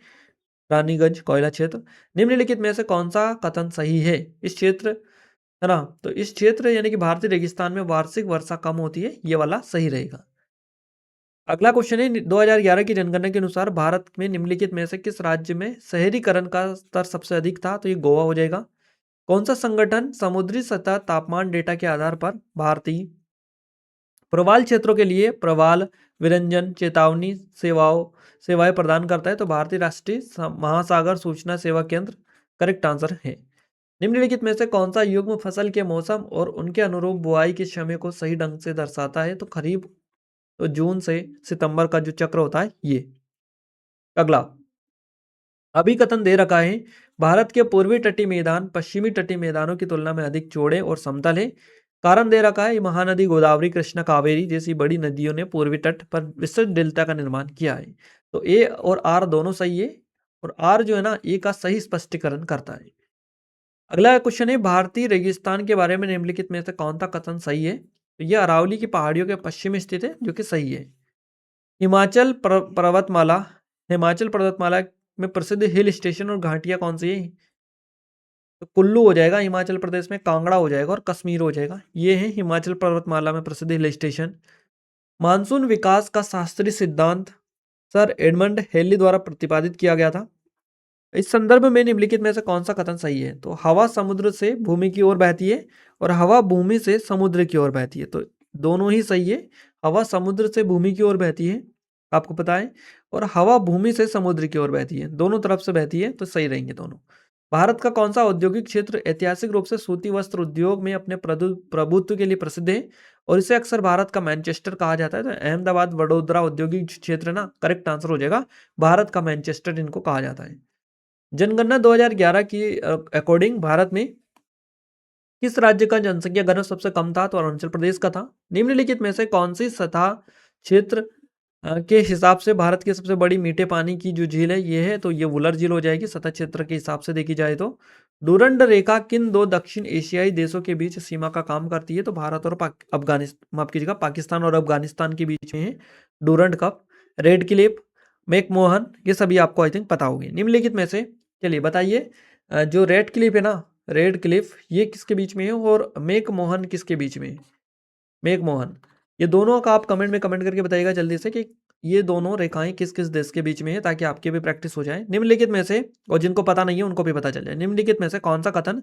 रानीगंज कोयला क्षेत्र। निम्नलिखित में से कौन सा कथन सही है? इस क्षेत्र है ना, तो इस क्षेत्र यानी कि भारतीय रेगिस्तान में वार्षिक वर्षा कम होती है, ये वाला सही रहेगा। अगला क्वेश्चन है 2011 की जनगणना के अनुसार भारत में निम्नलिखित में से किस राज्य में शहरीकरण का स्तर सबसे अधिक था? तो ये गोवा हो जाएगा। कौन सा संगठन समुद्री सतह तापमान डेटा के आधार पर भारतीय प्रवाल क्षेत्रों के लिए प्रवाल विरंजन चेतावनी सेवाएं प्रदान करता है? तो भारतीय राष्ट्रीय महासागर सूचना सेवा केंद्र करेक्ट आंसर है। निम्नलिखित में से कौन सा युग्म फसल के मौसम और उनके अनुरूप बुआई के समय को सही ढंग से दर्शाता है? तो खरीफ, तो जून से सितंबर का जो चक्र होता है ये। अगला अभिकथन दे रखा है, भारत के पूर्वी तटीय मैदान पश्चिमी तटीय मैदानों की तुलना में अधिक चौड़े और समतल है। कारण दे रखा है, महानदी गोदावरी कृष्णा कावेरी जैसी बड़ी नदियों ने पूर्वी तट पर विस्तृत डेल्टा का निर्माण किया है। तो ए और आर दोनों सही है, और आर जो है ना ए का सही स्पष्टीकरण करता है। अगला क्वेश्चन है, भारतीय रेगिस्तान के बारे में निम्नलिखित में से कौन सा कथन सही है? तो यह अरावली की पहाड़ियों के पश्चिम में स्थित है, जो कि सही है। हिमाचल पर्वतमाला, हिमाचल पर्वतमाला में प्रसिद्ध हिल स्टेशन और घाटियां कौन सी है? तो कुल्लू हो जाएगा हिमाचल प्रदेश में, कांगड़ा हो जाएगा और कश्मीर हो जाएगा। ये है हिमाचल पर्वतमाला में प्रसिद्ध हिल स्टेशन। मानसून विकास का शास्त्रीय सिद्धांत सर एडमंड हेनली द्वारा प्रतिपादित किया गया था। इस संदर्भ में निम्नलिखित में से कौन सा कथन सही है? तो हवा समुद्र से भूमि की ओर बहती है और हवा भूमि से समुद्र की ओर बहती है। तो दोनों ही सही है। हवा समुद्र से भूमि की ओर बहती है, आपको पता है, और हवा भूमि से समुद्र की ओर बहती है, दोनों तरफ से बहती है, तो सही रहेंगे दोनों। भारत का कौन सा औद्योगिक क्षेत्र ऐतिहासिक रूप से सूती वस्त्र उद्योग में अपने प्रभुत्व के लिए प्रसिद्ध है और इसे अक्सर भारत का मैनचेस्टर कहा जाता है? तो अहमदाबाद वडोदरा औद्योगिक क्षेत्र ना करेक्ट आंसर हो जाएगा। भारत का मैनचेस्टर इनको कहा जाता है। जनगणना 2011 की अकॉर्डिंग भारत में किस राज्य का जनसंख्या घनत्व सबसे कम था? तो अरुणाचल प्रदेश का था। निम्नलिखित में से कौन सी सतह क्षेत्र के हिसाब से भारत की सबसे बड़ी मीठे पानी की जो झील है ये है? तो ये वुलर झील हो जाएगी सतह क्षेत्र के हिसाब से देखी जाए तो। डूरंड रेखा किन दो दक्षिण एशियाई देशों के बीच सीमा का काम करती है? तो भारत और अफगानिस्तान, माफ कीजिएगा, पाकिस्तान और अफगानिस्तान के बीच में है Durand cup. Red Cliff, McMahon, ये सभी आपको आई थिंक पता होगी। निम्नलिखित में से चलिए बताइए, जो रेड क्लिफ है ना, रेड क्लिफ ये किसके बीच में है और मैकमोहन किसके बीच में है? मैकमोहन, ये दोनों का आप कमेंट में कमेंट करके बताइएगा जल्दी से कि ये दोनों रेखाएं किस किस देश के बीच में है, ताकि आपकी भी प्रैक्टिस हो जाए। निम्नलिखित में से, और जिनको पता नहीं है उनको भी पता चल जाए, निम्नलिखित में से कौन सा कथन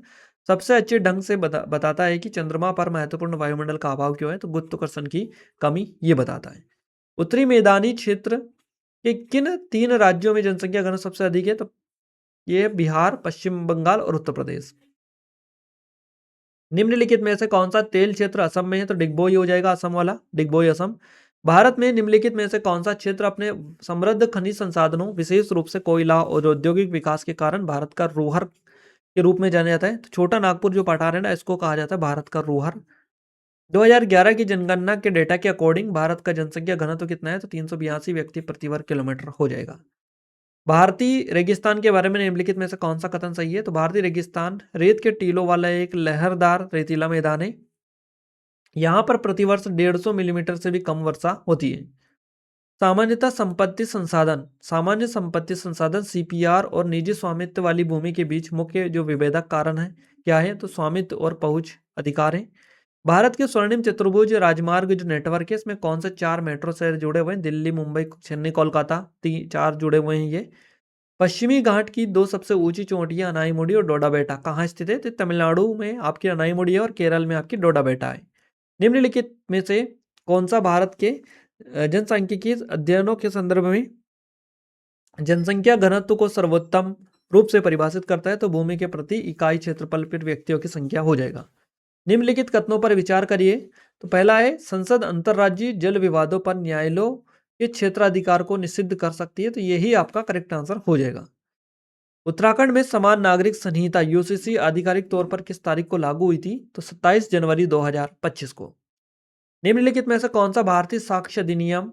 सबसे अच्छे ढंग से बताता है कि चंद्रमा पर महत्वपूर्ण वायुमंडल का अभाव क्यों है? तो गुरुत्वाकर्षण की कमी ये बताता है। उत्तरी मैदानी क्षेत्र के किन तीन राज्यों में जनसंख्या घनत्व सबसे अधिक है? तो ये बिहार, पश्चिम बंगाल और उत्तर प्रदेश। निम्नलिखित में से कौन सा तेल क्षेत्र असम में है? तो डिगबोई हो जाएगा असम वाला, डिगबोई असम। भारत में निम्नलिखित में से कौन सा क्षेत्र अपने समृद्ध खनिज संसाधनों, विशेष रूप से कोयला और औद्योगिक विकास के कारण भारत का रोहर के रूप में जाना जाता है? तो छोटा नागपुर जो पठार है ना, इसको कहा जाता है भारत का रोहर। 2011 की जनगणना के डेटा के अकॉर्डिंग भारत का जनसंख्या घनत्व कितना है? तो 382 व्यक्ति प्रति वर्ग किलोमीटर हो जाएगा। भारतीय रेगिस्तान के बारे में निम्नलिखित में से कौन सा कथन सही है? तो भारतीय रेगिस्तान रेत के टीलों वाला एक लहरदार रेतीला मैदान है। यहाँ पर प्रतिवर्ष 150 मिलीमीटर से भी कम वर्षा होती है। सामान्यतः संपत्ति संसाधन, सामान्य संपत्ति संसाधन सीपीआर और निजी स्वामित्व वाली भूमि के बीच मुख्य जो विभेदक कारण है क्या है? तो स्वामित्व और पहुंच अधिकार है। भारत के स्वर्णिम चतुर्भुज राजमार्ग जो नेटवर्क है, इसमें कौन से 4 मेट्रो शहर जुड़े हुए हैं? दिल्ली, मुंबई, चेन्नई, कोलकाता, 4 जुड़े हुए हैं ये। पश्चिमी घाट की दो सबसे ऊंची चोटियां अनाईमुड़ी और डोडाबेटा कहाँ स्थित है? तो तमिलनाडु में आपकी अनाईमुड़ी है और केरल में आपकी डोडाबेटा है। निम्नलिखित में से कौन सा भारत के जनसांख्यिकीय अध्ययनों के संदर्भ में जनसंख्या घनत्व को सर्वोत्तम रूप से परिभाषित करता है? तो भूमि के प्रति इकाई क्षेत्रफल पर व्यक्तियों की संख्या हो जाएगा। निम्नलिखित कथनों पर विचार करिए। तो पहला है, संसद अंतर्राज्यीय जल विवादों पर न्यायालयों के क्षेत्राधिकार को निषिद्ध कर सकती है। तो यही आपका करेक्ट आंसर हो जाएगा। उत्तराखंड में समान नागरिक संहिता यूसीसी आधिकारिक तौर पर किस तारीख को लागू हुई थी? तो 27 जनवरी 2025 को। निम्नलिखित में से कौन सा भारतीय साक्ष्य अधिनियम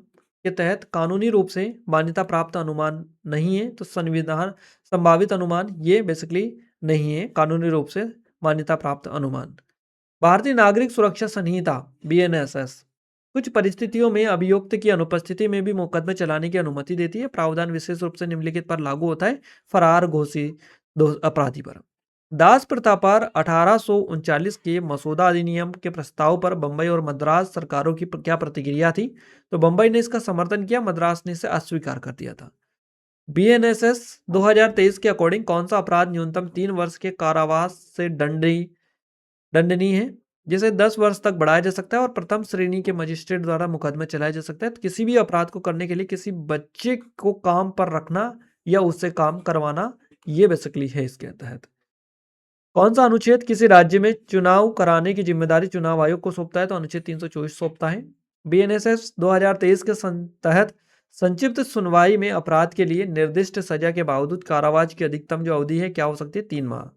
के तहत कानूनी रूप से मान्यता प्राप्त अनुमान नहीं है? तो संविधान संभावित अनुमान ये बेसिकली नहीं है कानूनी रूप से मान्यता प्राप्त अनुमान। भारतीय नागरिक सुरक्षा संहिता बीएनएसएस कुछ परिस्थितियों में अभियुक्त की अनुपस्थिति में भी मुकदमे चलाने की अनुमति देती है। प्रावधान विशेष रूप से निम्नलिखित पर लागू होता है फरार घोषित अपराधी पर। दास प्रथा पर 1839 के मसौदा अधिनियम के प्रस्ताव पर बंबई और मद्रास सरकारों की क्या प्रतिक्रिया थी? तो बंबई ने इसका समर्थन किया, मद्रास ने इसे अस्वीकार कर दिया था। बीएनएसएस 2023 के अकॉर्डिंग कौन सा अपराध न्यूनतम 3 वर्ष के कारावास से दंडनीय है, जिसे 10 वर्ष तक बढ़ाया जा सकता है और प्रथम श्रेणी के मजिस्ट्रेट द्वारा मुकदमा चलाया जा सकता है? तो किसी भी अपराध को करने के लिए किसी बच्चे को काम पर रखना या उससे काम करवाना, ये बेसिकली है इसके तहत। कौन सा अनुच्छेद किसी राज्य में चुनाव कराने की जिम्मेदारी चुनाव आयोग को सौंपता है? तो अनुच्छेद 324 सौंपता है। बीएनएसएस 2023 के तहत संक्षिप्त सुनवाई में अपराध के लिए निर्दिष्ट सजा के बावजूद कारावास की अधिकतम जो अवधि है क्या हो सकती है? 3 माह।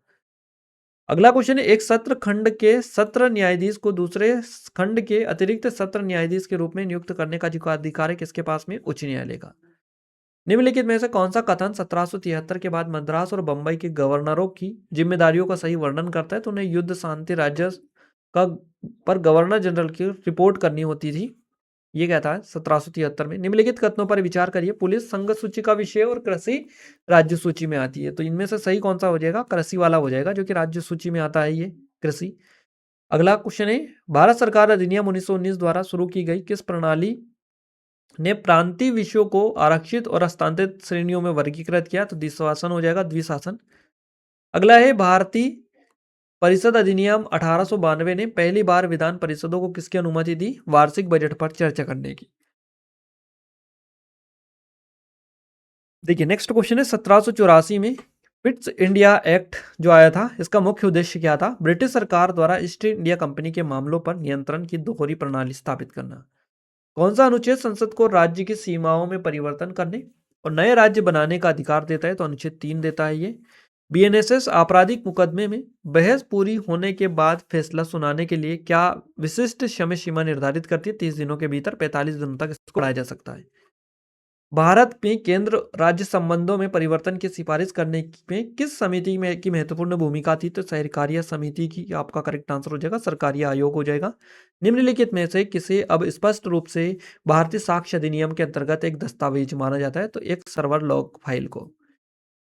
अगला क्वेश्चन है, एक सत्र खंड के सत्र न्यायाधीश को दूसरे खंड के अतिरिक्त सत्र न्यायाधीश के रूप में नियुक्त करने का जो अधिकार है किसके पास में? उच्च न्यायालय का। निम्नलिखित में से कौन सा कथन 1773 के बाद मद्रास और बंबई के गवर्नरों की जिम्मेदारियों का सही वर्णन करता है? तो उन्हें युद्ध शांति राज्य का पर गवर्नर जनरल की रिपोर्ट करनी होती थी। ये कहता है 1773 में। निम्नलिखित कथनों पर विचार करिए। पुलिस संघ सूची का विषय और कृषि राज्य सूची में आती है, तो इनमें से सही कौन सा हो जाएगा? कृषि वाला हो जाएगा, जो कि राज्य सूची में आता है ये कृषि। अगला क्वेश्चन है, भारत सरकार अधिनियम 1919 द्वारा शुरू की गई किस प्रणाली ने प्रांतीय विषयों को आरक्षित और हस्तांतरित श्रेणियों में वर्गीकृत किया? तो द्विशासन हो जाएगा, द्विशासन। अगला है, भारतीय परिषद अधिनियम 1892 ने पहली बार विधान परिषदों को किसकी अनुमति दी? वार्षिक बजट पर चर्चा करने की। देखिए नेक्स्ट क्वेश्चन है, 1784 में पिट्स इंडिया एक्ट जो आया था, इसका मुख्य उद्देश्य क्या था? ब्रिटिश सरकार द्वारा ईस्ट इंडिया कंपनी के मामलों पर नियंत्रण की दोहरी प्रणाली स्थापित करना। कौन सा अनुच्छेद संसद को राज्य की सीमाओं में परिवर्तन करने और नए राज्य बनाने का अधिकार देता है? तो अनुच्छेद 3 देता है ये। बीएनएसएस आपराधिक मुकदमे में बहस पूरी होने के बाद फैसला सुनाने के लिए क्या विशिष्ट समय सीमा निर्धारित करती है? 30 दिनों के भीतर 45 दिनों तक इसको बढ़ाया जा सकता है। भारत में केंद्र राज्य संबंधों में परिवर्तन की सिफारिश करने में किस समिति में की महत्वपूर्ण भूमिका थी? तो सहकारिता समिति की आपका करेक्ट आंसर हो जाएगा, सरकारी आयोग हो जाएगा। निम्नलिखित में से किसे अब स्पष्ट रूप से भारतीय साक्ष्य अधिनियम के अंतर्गत एक दस्तावेज माना जाता है? तो एक सर्वर लॉग फाइल को।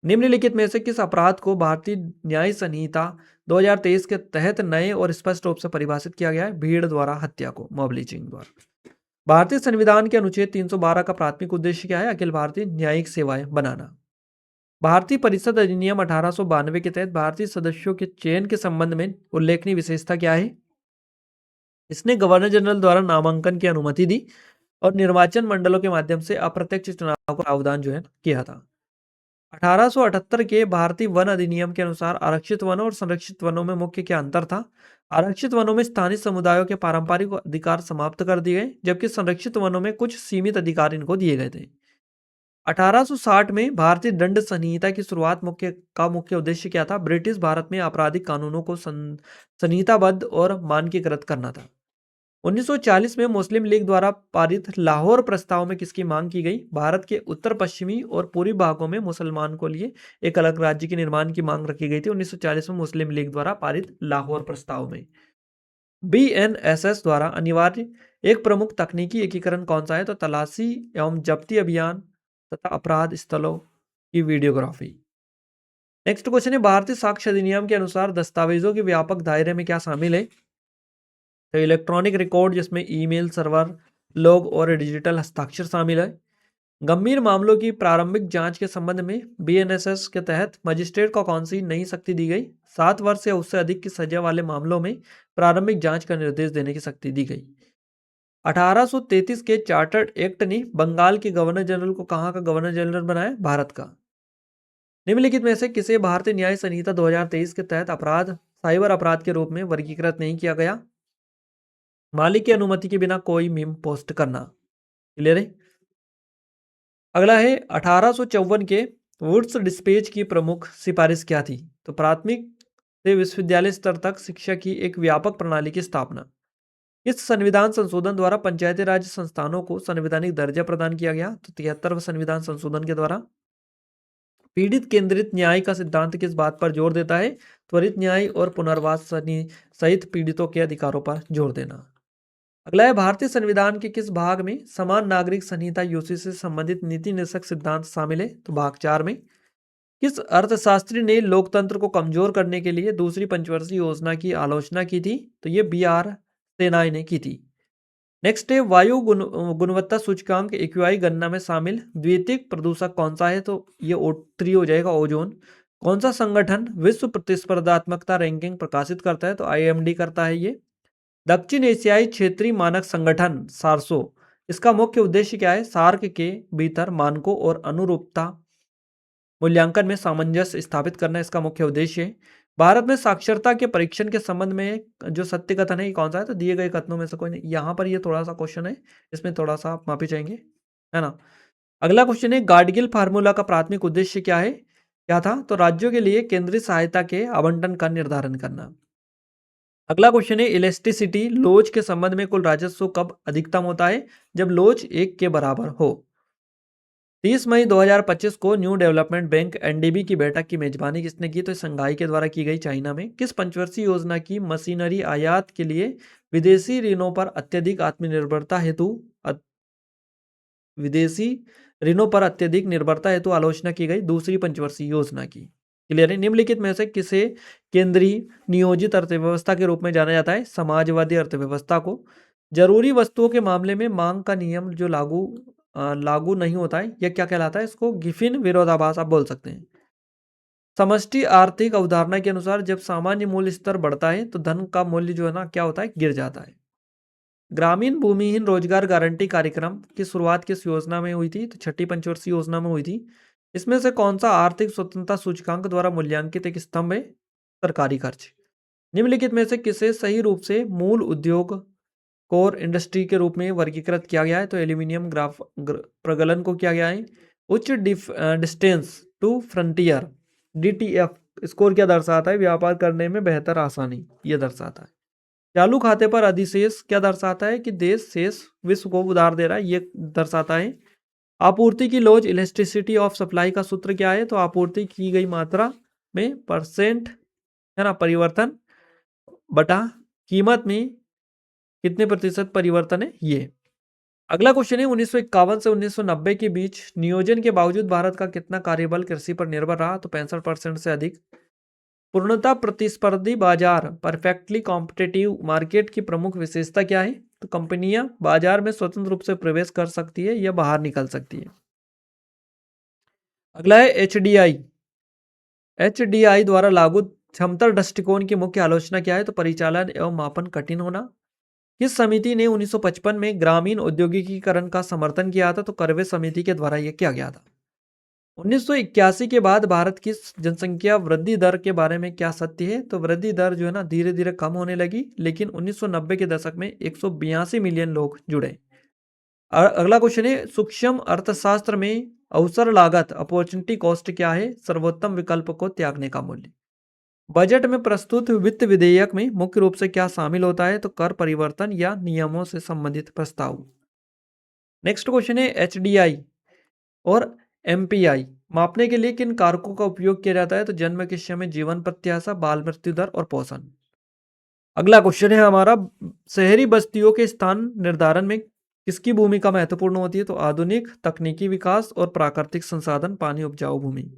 निम्नलिखित में से किस अपराध को भारतीय न्याय संहिता 2023 के तहत नए और स्पष्ट रूप से परिभाषित किया गया है? भीड़ द्वारा हत्या को, मॉब लिंचिंग द्वारा। भारतीय संविधान के अनुच्छेद 312 का प्राथमिक उद्देश्य क्या है? अखिल भारतीय न्यायिक सेवाएं बनाना। भारतीय परिषद अधिनियम 1892 के तहत भारतीय सदस्यों के चयन के संबंध में उल्लेखनीय विशेषता क्या है? इसने गवर्नर जनरल द्वारा नामांकन की अनुमति दी और निर्वाचन मंडलों के माध्यम से अप्रत्यक्ष चुनाव का प्रावधान जो है किया था। 1878 के भारतीय वन अधिनियम के अनुसार आरक्षित वनों और संरक्षित वनों में मुख्य क्या अंतर था? आरक्षित वनों में स्थानीय समुदायों के पारंपरिक अधिकार समाप्त कर दिए गए, जबकि संरक्षित वनों में कुछ सीमित अधिकार इनको दिए गए थे। 1860 में भारतीय दंड संहिता की शुरुआत मुख्य उद्देश्य क्या था? ब्रिटिश भारत में आपराधिक कानूनों को संहिताबद्ध और मानकीकृत करना था। 1940 में मुस्लिम लीग द्वारा पारित लाहौर प्रस्ताव में किसकी मांग की गई? भारत के उत्तर पश्चिमी और पूर्वी भागों में मुसलमान को लिए एक अलग राज्य के निर्माण की मांग रखी गई थी 1940 में मुस्लिम लीग द्वारा पारित लाहौर प्रस्ताव में। बीएनएसएस द्वारा अनिवार्य एक प्रमुख तकनीकी एकीकरण कौन सा है? तो तलाशी एवं जब्ती अभियान तथा अपराध स्थलों की वीडियोग्राफी। नेक्स्ट क्वेश्चन है, भारतीय साक्ष्य अधिनियम के अनुसार दस्तावेजों के व्यापक दायरे में क्या शामिल है? तो इलेक्ट्रॉनिक रिकॉर्ड, जिसमें ईमेल, सर्वर लॉग और डिजिटल हस्ताक्षर शामिल है। गंभीर मामलों की प्रारंभिक जांच के संबंध में बीएनएसएस के तहत मजिस्ट्रेट को कौन सी नई शक्ति दी गई? 7 वर्ष या उससे अधिक की सजा वाले मामलों में प्रारंभिक जांच का निर्देश देने की शक्ति दी गई। 1833 के चार्टर्ड एक्ट ने बंगाल के गवर्नर जनरल को कहाँ का गवर्नर जनरल बनाया? भारत का। निम्नलिखित में से किसे भारतीय न्याय संहिता 2023 के तहत अपराध साइबर अपराध के रूप में वर्गीकृत नहीं किया गया? मालिक की अनुमति के बिना कोई मीम पोस्ट करना। क्लियर है। अगला है, 1854 के वुड्स डिस्पेच की प्रमुख सिफारिश क्या थी? तो प्राथमिक से विश्वविद्यालय स्तर तक शिक्षा की एक व्यापक प्रणाली की स्थापना। इस संविधान संशोधन द्वारा पंचायती राज संस्थानों को संवैधानिक दर्जा प्रदान किया गया। तो 73वें संविधान संशोधन के द्वारा। पीड़ित केंद्रित न्याय का सिद्धांत किस बात पर जोर देता है? त्वरित न्याय और पुनर्वास सहित पीड़ितों के अधिकारों पर जोर देना। अगला है, भारतीय संविधान के किस भाग में समान नागरिक संहिता यूसी से संबंधित नीति निर्देशक सिद्धांत शामिल है? तो भाग 4 में। किस अर्थशास्त्री ने लोकतंत्र को कमजोर करने के लिए दूसरी पंचवर्षीय योजना की आलोचना की थी? तो ये बीआर सेनाई ने की थी। नेक्स्ट है, वायु गुणवत्ता सूचकांक एक्यूआई गणना में शामिल द्वितीयक प्रदूषक कौन सा है? तो ये O3 हो जाएगा, ओजोन। कौन सा संगठन विश्व प्रतिस्पर्धात्मकता रैंकिंग प्रकाशित करता है? तो आईएमडी करता है ये। दक्षिण एशियाई क्षेत्रीय मानक संगठन सार्सो, इसका मुख्य उद्देश्य क्या है? सार्क के भीतर मानकों और अनुरूपता मूल्यांकन में सामंजस्य स्थापित करना इसका मुख्य उद्देश्य है। भारत में साक्षरता के परीक्षण के संबंध में जो सत्य कथन है ये कौन सा है? तो दिए गए कथनों में से कोई नहीं। यहाँ पर ये थोड़ा सा क्वेश्चन है, इसमें थोड़ा सा आप माफी चाहेंगे, है ना। अगला क्वेश्चन है, गाडगिल फार्मूला का प्राथमिक उद्देश्य क्या था? तो राज्यों के लिए केंद्रीय सहायता के आवंटन का निर्धारण करना। अगला क्वेश्चन है, इलेस्टिसिटी लोच के संबंध में कुल राजस्व कब अधिकतम होता है? जब लोच 1 के बराबर हो। 30 मई 2025 को न्यू डेवलपमेंट बैंक एनडीबी की बैठक की मेजबानी किसने की? तो शंघाई के द्वारा की गई, चाइना में। किस पंचवर्षीय योजना की मशीनरी आयात के लिए विदेशी ऋणों पर अत्यधिक आत्मनिर्भरता हेतु विदेशी ऋणों पर अत्यधिक निर्भरता हेतु आलोचना की गई? दूसरी पंचवर्षीय योजना की। क्लियर है? निम्नलिखित में से किसे केंद्रीय नियोजित अर्थव्यवस्था के रूप में जाना जाता है? समाजवादी अर्थव्यवस्था को। जरूरी वस्तुओं के मामले में मांग का नियम जो लागू नहीं होता है, यह क्या कहलाता है? इसको गिफिन विरोधाभास आप बोल सकते हैं। समष्टि आर्थिक अवधारणा के अनुसार जब सामान्य मूल्य स्तर बढ़ता है तो धन का मूल्य जो है ना क्या होता है? गिर जाता है। ग्रामीण भूमिहीन रोजगार गारंटी कार्यक्रम की शुरुआत किस योजना में हुई थी? तो छठी पंचवर्षीय योजना में हुई थी। इसमें से कौन सा आर्थिक स्वतंत्रता सूचकांक द्वारा मूल्यांकित एक स्तंभ है? सरकारी खर्च। निम्नलिखित में से किसे सही रूप से मूल उद्योग कोर इंडस्ट्री के रूप में वर्गीकृत किया गया है? तो एल्यूमिनियम प्रगलन को किया गया है। उच्च distance to frontier DTF score क्या दर्शाता है? व्यापार करने में बेहतर आसानी, यह दर्शाता है। चालू खाते पर अधिशेष क्या दर्शाता है? कि देश शेष विश्व को उधार दे रहा है, ये दर्शाता है। आपूर्ति की लोच इलेस्टिसिटी ऑफ सप्लाई का सूत्र क्या है? तो आपूर्ति की गई मात्रा में परसेंट है ना परिवर्तन बटा कीमत में कितने प्रतिशत परिवर्तन है, ये। अगला क्वेश्चन है, 1951 से 1990 के बीच नियोजन के बावजूद भारत का कितना कार्यबल कृषि पर निर्भर रहा? तो 65% से अधिक। पूर्णतः प्रतिस्पर्धी बाजार परफेक्टली कॉम्पिटिटिव मार्केट की प्रमुख विशेषता क्या है? तो कंपनियां बाजार में स्वतंत्र रूप से प्रवेश कर सकती है या बाहर निकल सकती है। अगला है एचडीआई। एचडीआई द्वारा लागू क्षमता दृष्टिकोण की मुख्य आलोचना क्या है? तो परिचालन एवं मापन कठिन होना। किस समिति ने 1955 में ग्रामीण औद्योगिकीकरण का समर्थन किया था? तो करवे समिति के द्वारा यह किया गया था। 1981 के बाद भारत की जनसंख्या वृद्धि दर के बारे में क्या सत्य है? तो वृद्धि दर जो है ना धीरे धीरे कम होने लगी, लेकिन 1990 के दशक में 182 मिलियन लोग जुड़े। अगला क्वेश्चन है, सूक्ष्म अर्थशास्त्र में अवसर लागत अपॉर्चुनिटी कॉस्ट क्या है? सर्वोत्तम विकल्प को त्यागने का मूल्य। बजट में प्रस्तुत वित्त विधेयक में मुख्य रूप से क्या शामिल होता है? तो कर परिवर्तन या नियमों से संबंधित प्रस्ताव। नेक्स्ट क्वेश्चन है, एचडीआई और एमपीआई मापने के लिए किन कारकों का उपयोग किया जाता है? तो जन्म के समय, जीवन प्रत्याशा, बाल मृत्यु दर और पोषण। अगला क्वेश्चन है हमारा, शहरी बस्तियों के स्थान निर्धारण में किसकी भूमिका महत्वपूर्ण होती है? तो आधुनिक तकनीकी विकास और प्राकृतिक संसाधन, पानी, उपजाऊ भूमि।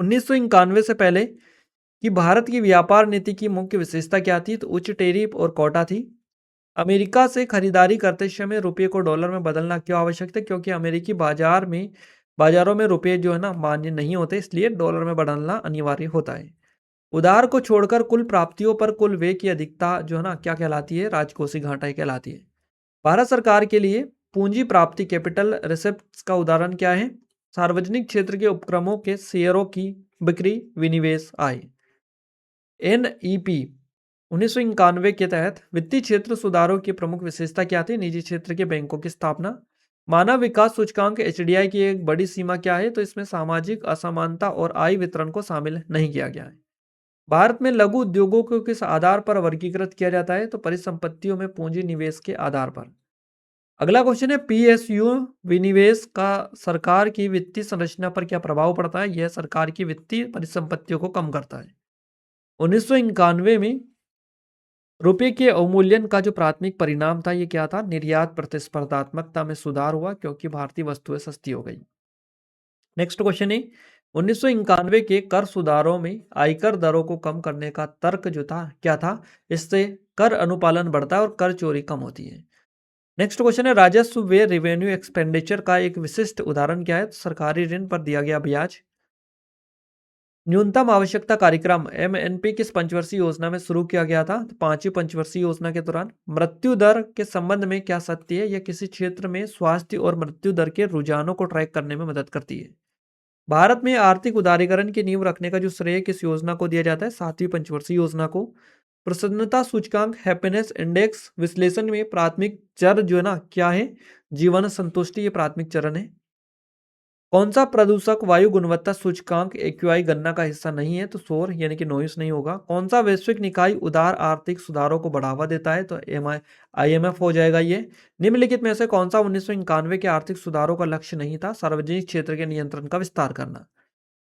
1991 से पहले कि भारत की व्यापार नीति की मुख्य विशेषता क्या थी? तो उच्च टैरिफ और कोटा थी। अमेरिका से खरीदारी करते समय रुपये को डॉलर में बदलना क्यों आवश्यक था? क्योंकि अमेरिकी बाजारों में रुपये जो है ना मान्य नहीं होते, इसलिए डॉलर में बदलना अनिवार्य होता है। उधार को छोड़कर कुल प्राप्तियों पर कुल व्यय की अधिकता जो है ना क्या कहलाती है? राजकोषीय घाटा कहलाती है। भारत सरकार के लिए पूंजी प्राप्ति कैपिटल रिसिप्ट्स का उदाहरण क्या है? सार्वजनिक क्षेत्र के उपक्रमों के शेयरों की बिक्री, विनिवेश आय। एनईपी 1991 के तहत वित्तीय क्षेत्र सुधारों की प्रमुख विशेषता क्या थी? निजी क्षेत्र के बैंकों की स्थापना। मानव विकास सूचकांक एचडीआई की एक बड़ी सीमा क्या है? तो इसमें सामाजिक असमानता और आय वितरण को शामिल नहीं किया गया है। भारत में लघु उद्योगों को किस आधार पर वर्गीकृत किया जाता है? तो परिसंपत्तियों में पूंजी निवेश के आधार पर। अगला क्वेश्चन है, पीएसयू विनिवेश का सरकार की वित्तीय संरचना पर क्या प्रभाव पड़ता है? यह सरकार की वित्तीय परिसंपत्तियों को कम करता है। 1991 में रुपये के अवमूल्यन का जो प्राथमिक परिणाम था, ये क्या था? निर्यात प्रतिस्पर्धात्मकता में सुधार हुआ क्योंकि भारतीय वस्तुएं सस्ती हो गई। नेक्स्ट क्वेश्चन है, 1991 के कर सुधारों में आयकर दरों को कम करने का तर्क जो था क्या था? इससे कर अनुपालन बढ़ता है और कर चोरी कम होती है। नेक्स्ट क्वेश्चन है, राजस्व व्यय रेवेन्यू एक्सपेंडिचर का एक विशिष्ट उदाहरण क्या है? तो सरकारी ऋण पर दिया गया ब्याज। न्यूनतम आवश्यकता कार्यक्रम एमएनपी किस पंचवर्षीय योजना में शुरू किया गया था? तो 5वीं पंचवर्षीय योजना के दौरान। मृत्यु दर के संबंध में क्या सत्य है? यह किसी क्षेत्र में स्वास्थ्य और मृत्यु दर के रुझानों को ट्रैक करने में मदद करती है। भारत में आर्थिक उदारीकरण की नींव रखने का जो श्रेय किस योजना को दिया जाता है? 7वीं पंचवर्षीय योजना को। प्रसन्नता सूचकांक हैप्पीनेस इंडेक्स विश्लेषण में प्राथमिक चर जो है ना क्या है? जीवन संतुष्टि, ये प्राथमिक चरण है। कौन सा प्रदूषक वायु गुणवत्ता सूचकांक एक्यूआई गणना का हिस्सा नहीं है? तो शोर यानी कि नॉइस नहीं होगा। कौन सा वैश्विक निकाय उदार आर्थिक सुधारों को बढ़ावा देता है? तो आईएमएफ हो जाएगा ये। निम्नलिखित में से कौन सा 1991 के आर्थिक सुधारों का लक्ष्य नहीं था? सार्वजनिक क्षेत्र के नियंत्रण का विस्तार करना।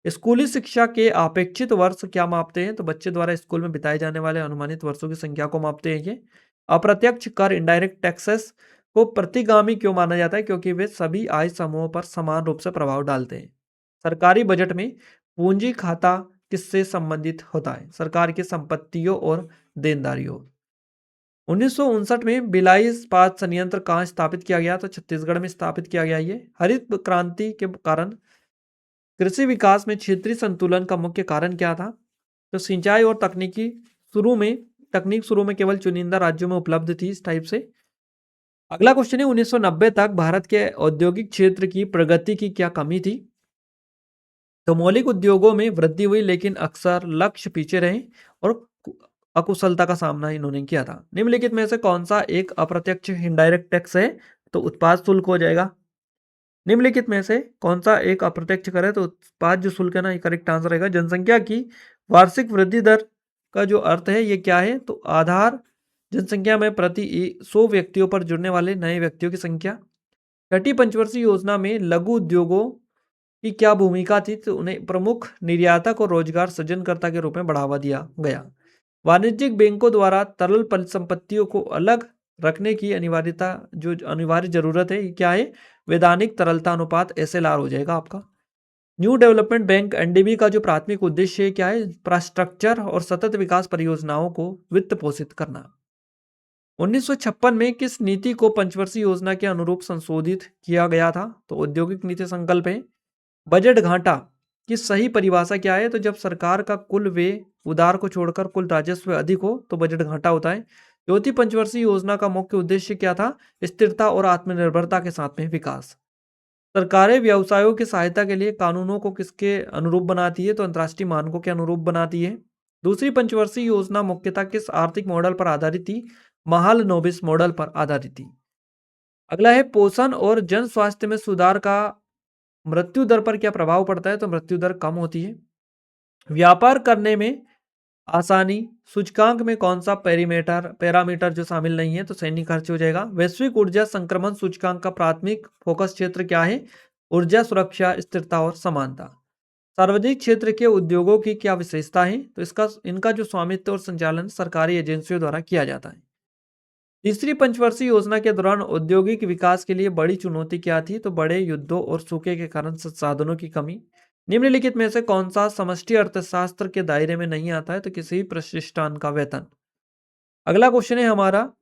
स्कूली शिक्षा के अपेक्षित वर्ष क्या मापते हैं? तो बच्चे द्वारा स्कूल में बिताए जाने वाले अनुमानित वर्षों की संख्या को मापते हैं ये। अप्रत्यक्ष कर इंडायरेक्ट टैक्सेस को प्रतिगामी क्यों माना जाता है? क्योंकि वे सभी आय समूहों पर समान रूप से प्रभाव डालते हैं। सरकारी बजट में पूंजी खाता किससे संबंधित होता है? सरकार की संपत्तियों और देनदारियों। 1959 में भिलाई इस्पात संयंत्र कहाँ स्थापित किया गया? तो छत्तीसगढ़ में स्थापित किया गया। ये हरित क्रांति के कारण कृषि विकास में क्षेत्रीय संतुलन का मुख्य कारण क्या था? तो सिंचाई और तकनीक शुरू में केवल चुनिंदा राज्यों में उपलब्ध थी इस टाइप से। अगला क्वेश्चन है 1990 तक भारत के औद्योगिक क्षेत्र की प्रगति की क्या कमी थी? तो मौलिक उद्योगों में वृद्धि हुई लेकिन अक्सर लक्ष्य पीछे रहे और अकुशलता का सामना इन्होंने किया था। निम्नलिखित में से कौन सा एक अप्रत्यक्ष इनडायरेक्ट टैक्स है? तो उत्पाद शुल्क हो जाएगा। निम्नलिखित में से कौन सा एक अप्रत्यक्ष कर है? तो उत्पाद जो शुल्क है ना, ये करेक्ट आंसर रहेगा। जनसंख्या की वार्षिक वृद्धि दर का जो अर्थ है ये क्या है? तो आधार जनसंख्या में प्रति 100 व्यक्तियों पर जुड़ने वाले नए व्यक्तियों की संख्या। छठी पंचवर्षीय योजना में लघु उद्योगों की क्या भूमिका थी? तो उन्हें प्रमुख निर्यातक और रोजगार सृजनकर्ता के रूप में बढ़ावा दिया गया। वाणिज्यिक बैंकों द्वारा तरल परिसंपत्तियों को अलग रखने की अनिवार्यता जो अनिवार्य जरूरत है, ये क्या है? वैधानिक तरलता अनुपात एसएलआर हो जाएगा आपका। न्यू डेवलपमेंट बैंक एनडीबी का जो प्राथमिक उद्देश्य क्या है? इंफ्रास्ट्रक्चर और सतत विकास परियोजनाओं को वित्त पोषित करना। 1956 में किस नीति को पंचवर्षीय योजना के अनुरूप संशोधित किया गया था? तो औद्योगिक नीति संकल्प है। बजट घाटा की सही परिभाषा क्या है? तो जब सरकार का कुल व्यय उधार को छोड़कर कुल राजस्व अधिक हो तो बजट घाटा होता है। चौथी पंचवर्षीय योजना का मुख्य उद्देश्य क्या था? स्थिरता और आत्मनिर्भरता के साथ में विकास। सरकारें व्यवसायों की सहायता के लिए कानूनों को किसके अनुरूप बनाती है? तो अंतर्राष्ट्रीय मानकों के अनुरूप बनाती है। दूसरी पंचवर्षीय योजना मुख्यतः किस आर्थिक मॉडल पर आधारित थी? महालनोबिस मॉडल पर आधारित थी। अगला है पोषण और जन स्वास्थ्य में सुधार का मृत्यु दर पर क्या प्रभाव पड़ता है? तो मृत्यु दर कम होती है। व्यापार करने में आसानी सूचकांक में कौन सा पैरामीटर जो शामिल नहीं है? तो सैन्य खर्च हो जाएगा। वैश्विक ऊर्जा संक्रमण सूचकांक का प्राथमिक फोकस क्षेत्र क्या है? ऊर्जा सुरक्षा, स्थिरता और समानता। सार्वजनिक क्षेत्र के उद्योगों की क्या विशेषता है? तो इनका जो स्वामित्व और संचालन सरकारी एजेंसियों द्वारा किया जाता है। तीसरी पंचवर्षीय योजना के दौरान औद्योगिक विकास के लिए बड़ी चुनौती क्या थी? तो बड़े युद्धों और सूखे के कारण संसाधनों की कमी। निम्नलिखित में से कौन सा समष्टि अर्थशास्त्र के दायरे में नहीं आता है? तो किसी प्रतिष्ठान का वेतन। अगला क्वेश्चन है हमारा,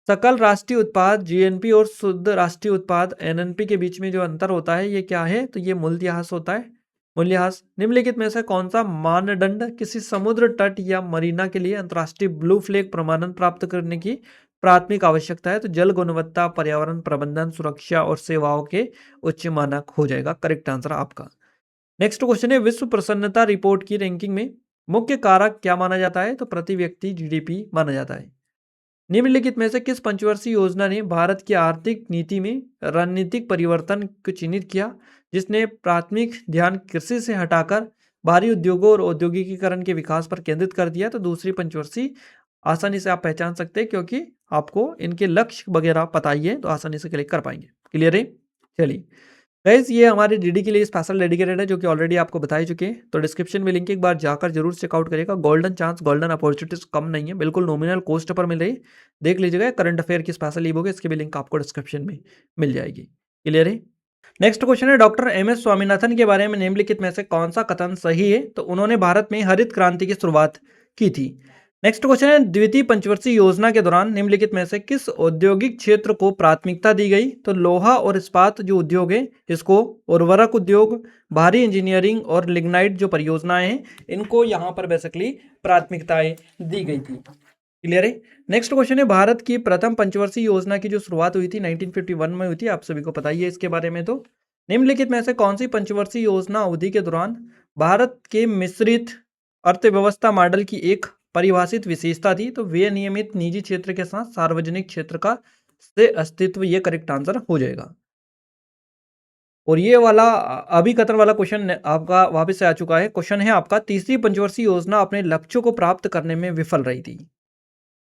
सकल राष्ट्रीय उत्पाद जीएनपी और शुद्ध राष्ट्रीय उत्पाद एनएनपी के बीच में जो अंतर होता है ये क्या है? तो ये मूल्यह्रास होता है। मूल्यह्रास। निम्नलिखित में से कौन सा मानदंड किसी समुद्र तट या मरीना के लिए अंतर्राष्ट्रीय ब्लू फ्लैग प्रमाणन प्राप्त करने की प्राथमिक आवश्यकता है? तो जल गुणवत्ता, पर्यावरण प्रबंधन, सुरक्षा और सेवाओं के उच्च मानक हो जाएगा करेक्ट आंसर आपका। नेक्स्ट क्वेश्चन है, विश्व प्रसन्नता रिपोर्ट की रैंकिंग में मुख्य कारक क्या माना जाता है? तो प्रति व्यक्ति जीडीपी माना जाता है। निम्नलिखित में से किस पंचवर्षीय योजना ने भारत की आर्थिक नीति में रणनीतिक परिवर्तन को चिन्हित किया, जिसने प्राथमिक ध्यान कृषि से हटाकर भारी उद्योगों और औद्योगिकीकरण के विकास पर केंद्रित कर दिया? तो दूसरी पंचवर्षीय आसानी से आप पहचान सकते हैं क्योंकि आपको इनके लक्ष्य वगैरह पता ही है तो आसानी से क्लिक कर पाएंगे। क्लियर है? चलिए गाइस, ये हमारे डीडी के लिए स्पेशल डेडिकेटेड है जो कि ऑलरेडी आपको बता ही चुके हैं। तो डिस्क्रिप्शन में लिंक एक बार जाकर जरूर चेकआउट करिएगा। गोल्डन चांस, गोल्डन अपॉर्चुनिटीज कम नहीं है, बिल्कुल नॉमिनल कॉस्ट पर मिल रही है। देख लीजिएगा। करंट अफेयर की स्पेशल ई बुक है, इसकी भी लिंक आपको डिस्क्रिप्शन में मिल जाएगी। क्लियर है? नेक्स्ट क्वेश्चन है, डॉक्टर एम एस स्वामीनाथन के बारे में निम्नलिखित में से कौन सा कथन सही है? तो उन्होंने भारत में हरित क्रांति की शुरुआत की थी। नेक्स्ट क्वेश्चन है, द्वितीय पंचवर्षीय योजना के दौरान निम्नलिखित में से किस औद्योगिक क्षेत्र को प्राथमिकता दी गई? तो लोहा और इस्पात जो उद्योग है इसको, उर्वरक उद्योग, भारी इंजीनियरिंग और लिग्नाइट जो परियोजनाएं हैं इनको यहाँ पर बेसिकली प्राथमिकताएं दी गई थी। क्लियर है? नेक्स्ट क्वेश्चन है, भारत की प्रथम पंचवर्षीय योजना की जो शुरुआत हुई थी 1951 में हुई थी, आप सभी को पता ही है इसके बारे में। तो निम्नलिखित में से कौन सी पंचवर्षीय योजना अवधि के दौरान भारत के मिश्रित अर्थव्यवस्था मॉडल की एक परिभाषित विशेषता थी? तो विनियमित निजी क्षेत्र के साथ सार्वजनिक क्षेत्र का से अस्तित्व, ये करेक्ट आंसर हो जाएगा। और ये वाला अभिकथन वाला क्वेश्चन आपका वापस से आ चुका है। क्वेश्चन है आपका, तीसरी पंचवर्षीय योजना अपने लक्ष्यों को प्राप्त करने में विफल रही थी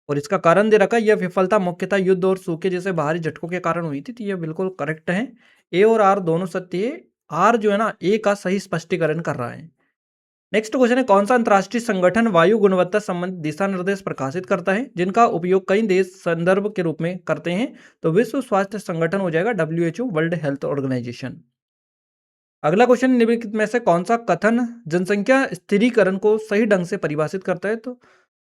और इसका कारण दे रखा है। यह विफलता मुख्यतः युद्ध और सूखे जैसे बाहरी झटकों के कारण हुई थी। तो ये बिल्कुल करेक्ट है, ए और आर दोनों सत्य है। आर जो है ना ए का सही स्पष्टीकरण कर रहा है। नेक्स्ट क्वेश्चन है, कौन सा अंतर्राष्ट्रीय संगठन वायु गुणवत्ता संबंधित दिशा निर्देश प्रकाशित करता है जिनका उपयोग कई देश संदर्भ के रूप में करते हैं? तो विश्व स्वास्थ्य संगठन हो जाएगा, WHO, वर्ल्ड हेल्थ ऑर्गेनाइजेशन। अगला क्वेश्चन, निम्नलिखित में से कौन सा कथन जनसंख्या स्थिरीकरण को सही ढंग से परिभाषित करता है? तो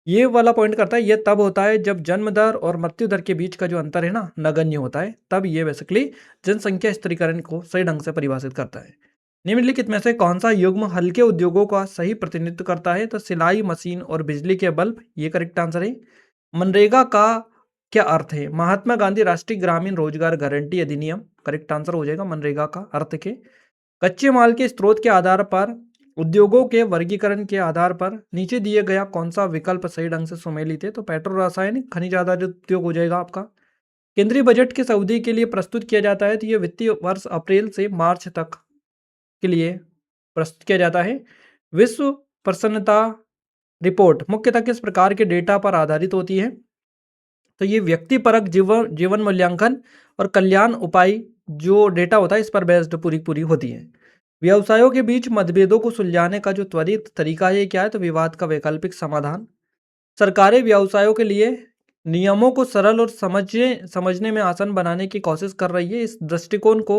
ये वाला पॉइंट करता है, ये तब होता है जब जन्म दर और मृत्यु दर के बीच का जो अंतर है ना नगण्य होता है, तब ये बेसिकली जनसंख्या स्थिरीकरण को सही ढंग से परिभाषित करता है। निम्नलिखित में से कौन सा युग्म हल्के उद्योगों का सही प्रतिनिधित्व करता है? तो सिलाई मशीन और बिजली के बल्ब, ये करेक्ट आंसर है। मनरेगा का क्या अर्थ है? महात्मा गांधी राष्ट्रीय ग्रामीण रोजगार गारंटी अधिनियम, करेक्ट आंसर हो जाएगा मनरेगा का अर्थ के। कच्चे माल के स्रोत के आधार पर उद्योगों के वर्गीकरण के आधार पर नीचे दिए गया कौन सा विकल्प सही ढंग से सुमेलित है? तो पेट्रो रासायनिक खनिज आधारित उद्योग हो जाएगा आपका। केंद्रीय बजट किस अवधि के लिए प्रस्तुत किया जाता है? तो ये वित्तीय वर्ष अप्रैल से मार्च तक के लिए प्रस्तुत किया जाता है। विश्व प्रसन्नता रिपोर्ट मुख्यतः किस प्रकार के डेटा पर आधारित होती है? तो ये व्यक्तिपरक जीवन मूल्यांकन और कल्याण उपाय जो डेटा होता है इस पर बेस्ड पूरी पूरी होती है। व्यवसायों के बीच मतभेदों को सुलझाने का जो त्वरित तरीका है क्या है? तो विवाद का वैकल्पिक समाधान। सरकारें व्यवसायों के लिए नियमों को सरल और समझने में आसान बनाने की कोशिश कर रही है। इस दृष्टिकोण को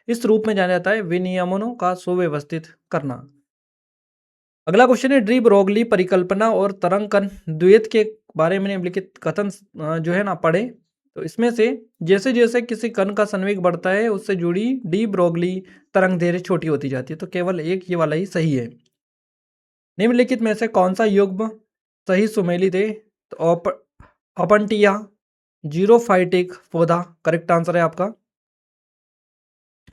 इस रूप में जाना जाता है, विनियमनों का सुव्यवस्थित करना। अगला क्वेश्चन है, डी ब्रोगली परिकल्पना और तरंगकन द्वैत के बारे में निम्नलिखित कथन जो है ना पढ़े। तो इसमें से जैसे जैसे किसी कण का संवेग बढ़ता है उससे जुड़ी डी ब्रोगली तरंग दैर्घ्य छोटी होती जाती है। तो केवल एक ये वाला ही सही है। निम्नलिखित में से कौन सा युग्म सही सुमेलित है? तो अपंटिया जीरोफाइटिक पौधा करेक्ट आंसर है आपका।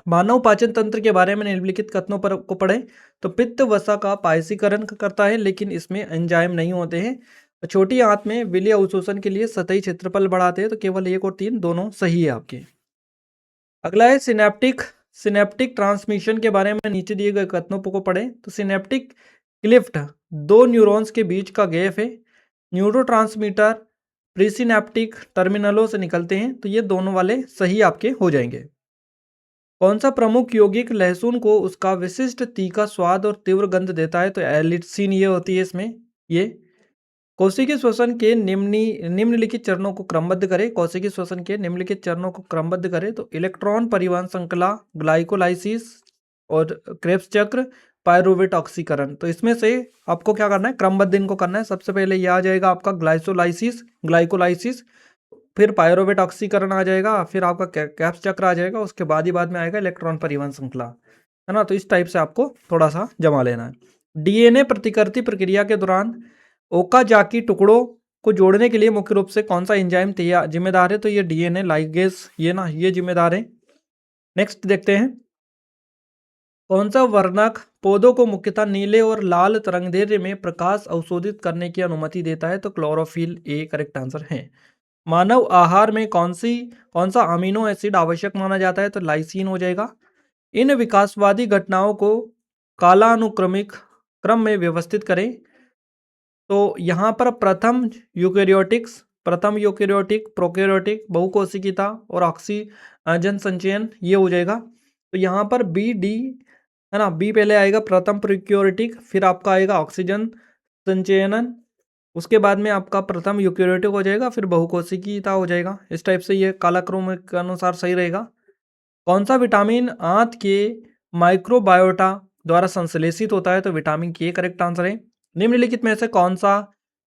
मानव पाचन तंत्र के बारे में निम्नलिखित कथनों पर को पढ़ें। तो पित्त वसा का पायसीकरण करता है लेकिन इसमें एंजाइम नहीं होते हैं। छोटी आंत में विलीय अवशोषण के लिए सतही क्षेत्रफल बढ़ाते हैं। तो केवल 1 और 3 दोनों सही है आपके। अगला है सिनेप्टिक ट्रांसमिशन के बारे में नीचे दिए गए कथनों को पढ़ें। तो सिनेप्टिक क्लिफ्ट दो न्यूरॉन्स के बीच का गैप है। न्यूरोट्रांसमीटर प्रीसिनेप्टिक टर्मिनलों से निकलते हैं। तो ये दोनों वाले सही आपके हो जाएंगे। कौन सा प्रमुख यौगिक लहसुन को उसका विशिष्ट तीखा स्वाद और तीव्र गंध देता है? तो एलिटसिन ये होती है इसमें। ये कोशिकीय श्वसन के निम्नलिखित चरणों को क्रमबद्ध करें। कोशिकीय श्वसन के निम्नलिखित चरणों को क्रमबद्ध करें। तो इलेक्ट्रॉन परिवहन श्रृंखला, ग्लाइकोलाइसिस और क्रेब्स चक्र, पायरुवेट ऑक्सीकरण। तो इसमें से आपको क्या करना है, क्रमबद्ध इनको करना है। सबसे पहले ये आ जाएगा आपका ग्लाइकोलाइसिस, फिर पायरुवेट ऑक्सीकरण आ जाएगा, फिर आपका कैप्स चक्र आ जाएगा, उसके बाद ही बाद में आएगा इलेक्ट्रॉन परिवहन श्रृंखला, है ना। तो इस टाइप से आपको थोड़ा सा जमा लेना है। डीएनए प्रतिकृति प्रक्रिया के दौरान ओकाजाकी टुकड़ों को जोड़ने के लिए मुख्य रूप से कौन सा एंजाइम जिम्मेदार है? तो ये डीएनए लाइगेज ये जिम्मेदार है। नेक्स्ट देखते हैं, कौन सा वर्णक पौधों को मुख्यतः नीले और लाल तरंगदैर्घ्य में प्रकाश अवशोषित करने की अनुमति देता है? तो क्लोरोफिल ए करेक्ट आंसर है। मानव आहार में कौन सा अमीनो एसिड आवश्यक माना जाता है? तो लाइसीन हो जाएगा। इन विकासवादी घटनाओं को कालानुक्रमिक क्रम में व्यवस्थित करें। तो यहाँ पर प्रथम यूकेरियोटिक, प्रोकैरियोटिक, बहुकोशिकीता और ऑक्सीजन संचयन ये हो जाएगा। तो यहाँ पर बी डी है ना, बी पहले आएगा प्रथम प्रोकैरियोटिक, फिर आपका आएगा ऑक्सीजन संचयन, उसके बाद में आपका प्रथम यूकेरियोटिक हो जाएगा, फिर बहुकोशिकीता हो जाएगा। इस टाइप से ये कालाक्रम के अनुसार सही रहेगा। कौन सा विटामिन आंत के माइक्रोबायोटा द्वारा संश्लेषित होता है? तो विटामिन के करेक्ट आंसर है। निम्नलिखित में से कौन सा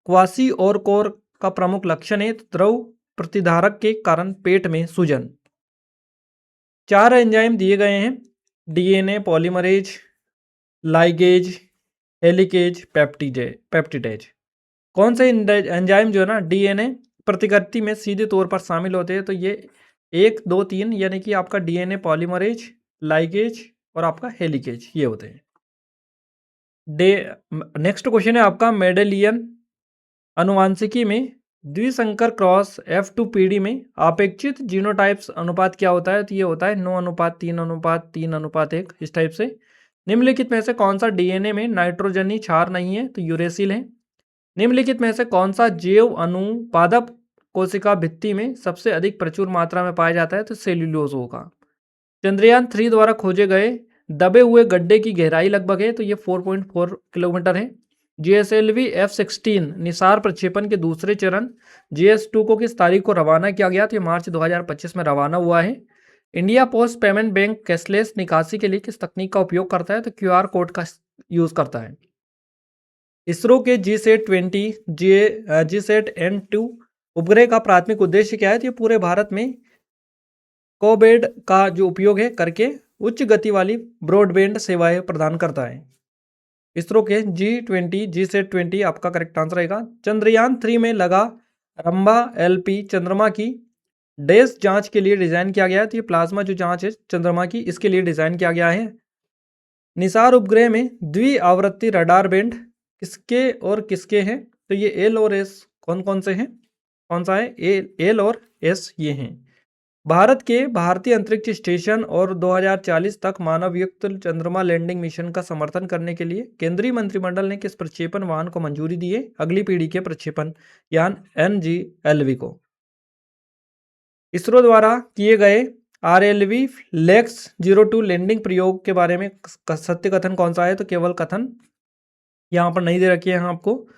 क्वासी और कोर का प्रमुख लक्षण है? द्रव प्रतिधारक के कारण पेट में सूजन। 4 एंजाइम दिए गए हैं, DNA polymerase, ligase, helicase, peptidase. कौन से एंजाइम जो है ना डीएनए प्रतिकृति में सीधे तौर पर शामिल होते हैं? तो ये 1, 2, 3 यानी कि आपका डीएनए पॉलीमरेज, लाइगेज और आपका हेलिकेज ये होते हैं। नेक्स्ट क्वेश्चन है आपका, मेंडेलियन अनुवांशिकी में द्विसंकर क्रॉस F2PD में अपेक्षित जीनोटाइप्स अनुपात क्या होता है? तो ये होता है 9:3:3:1 इस टाइप से। निम्नलिखित में से कौन सा डीएनए में नाइट्रोजनी क्षार नहीं है? तो यूरेसिल है। निम्नलिखित में से कौन सा जैव अणु पादप कोशिका भित्ति में सबसे अधिक प्रचुर मात्रा में पाया जाता है? तो सेल्यूलोज होगा। चंद्रयान 3 द्वारा खोजे गए दबे हुए गड्ढे की गहराई लगभग है, तो ये 4.4 किलोमीटर है। GSLV F-16 निसार प्रक्षेपण के दूसरे चरण GS2 को किस तारीख को रवाना किया गया? तो ये मार्च 2025 में रवाना हुआ है। India post payment bank cashless निकासी के लिए किस तकनीक का उपयोग करता है? तो QR कोड का यूज करता है। इसरो के GSAT-N2 उपग्रह का प्राथमिक उद्देश्य क्या है? तो ये पूरे भारत में कोबेड का जो उपयोग है करके उच्च गति वाली ब्रॉडबैंड सेवाएं प्रदान करता है। इसरो के GSAT-20 आपका करेक्ट आंसर रहेगा। चंद्रयान 3 में लगा रंभा LP चंद्रमा की डैश जांच के लिए डिजाइन किया गया है। तो ये प्लाज्मा जो जांच है चंद्रमा की, इसके लिए डिजाइन किया गया है। निसार उपग्रह में द्विआवर्ती रडार बैंड किसके और किसके हैं? तो ये L और S कौन कौन से हैं? कौन सा है? L और S ये हैं। भारत के भारतीय अंतरिक्ष स्टेशन और 2040 तक मानवयुक्त चंद्रमा लैंडिंग मिशन का समर्थन करने के लिए केंद्रीय मंत्रिमंडल ने किस प्रक्षेपण वाहन को मंजूरी दी है? अगली पीढ़ी के प्रक्षेपण यान NGLV को। इसरो द्वारा किए गए RLV लेक्स 02 लैंडिंग प्रयोग के बारे में सत्य कथन कौन सा है? तो केवल कथन यहाँ पर नहीं दे रखी है आपको।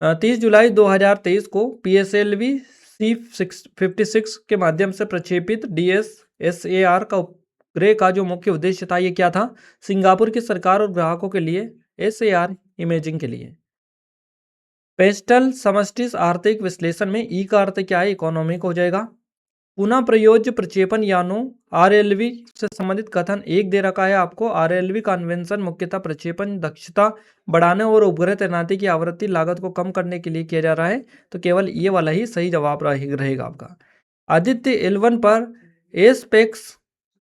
30 जुलाई 2023 को PSLV C56 के माध्यम से प्रक्षेपित DSSAR का उपग्रह का जो मुख्य उद्देश्य था ये क्या था? सिंगापुर की सरकार और ग्राहकों के लिए SAR इमेजिंग के लिए। पेस्टल समष्टि आर्थिक विश्लेषण में ई का अर्थ क्या है? इकोनॉमिक हो जाएगा। पुनः प्रयोज्य प्रक्षेपण यानों RLV से संबंधित कथन एक दे रखा है आपको। RLV का अन्वेषण मुख्यतः प्रक्षेपण दक्षता बढ़ाने और उपग्रह तैनाती की आवृत्ति लागत को कम करने के लिए किया जा रहा है। तो केवल ये वाला ही सही जवाब रहेगा आपका। आदित्य L1 पर एस्पेक्स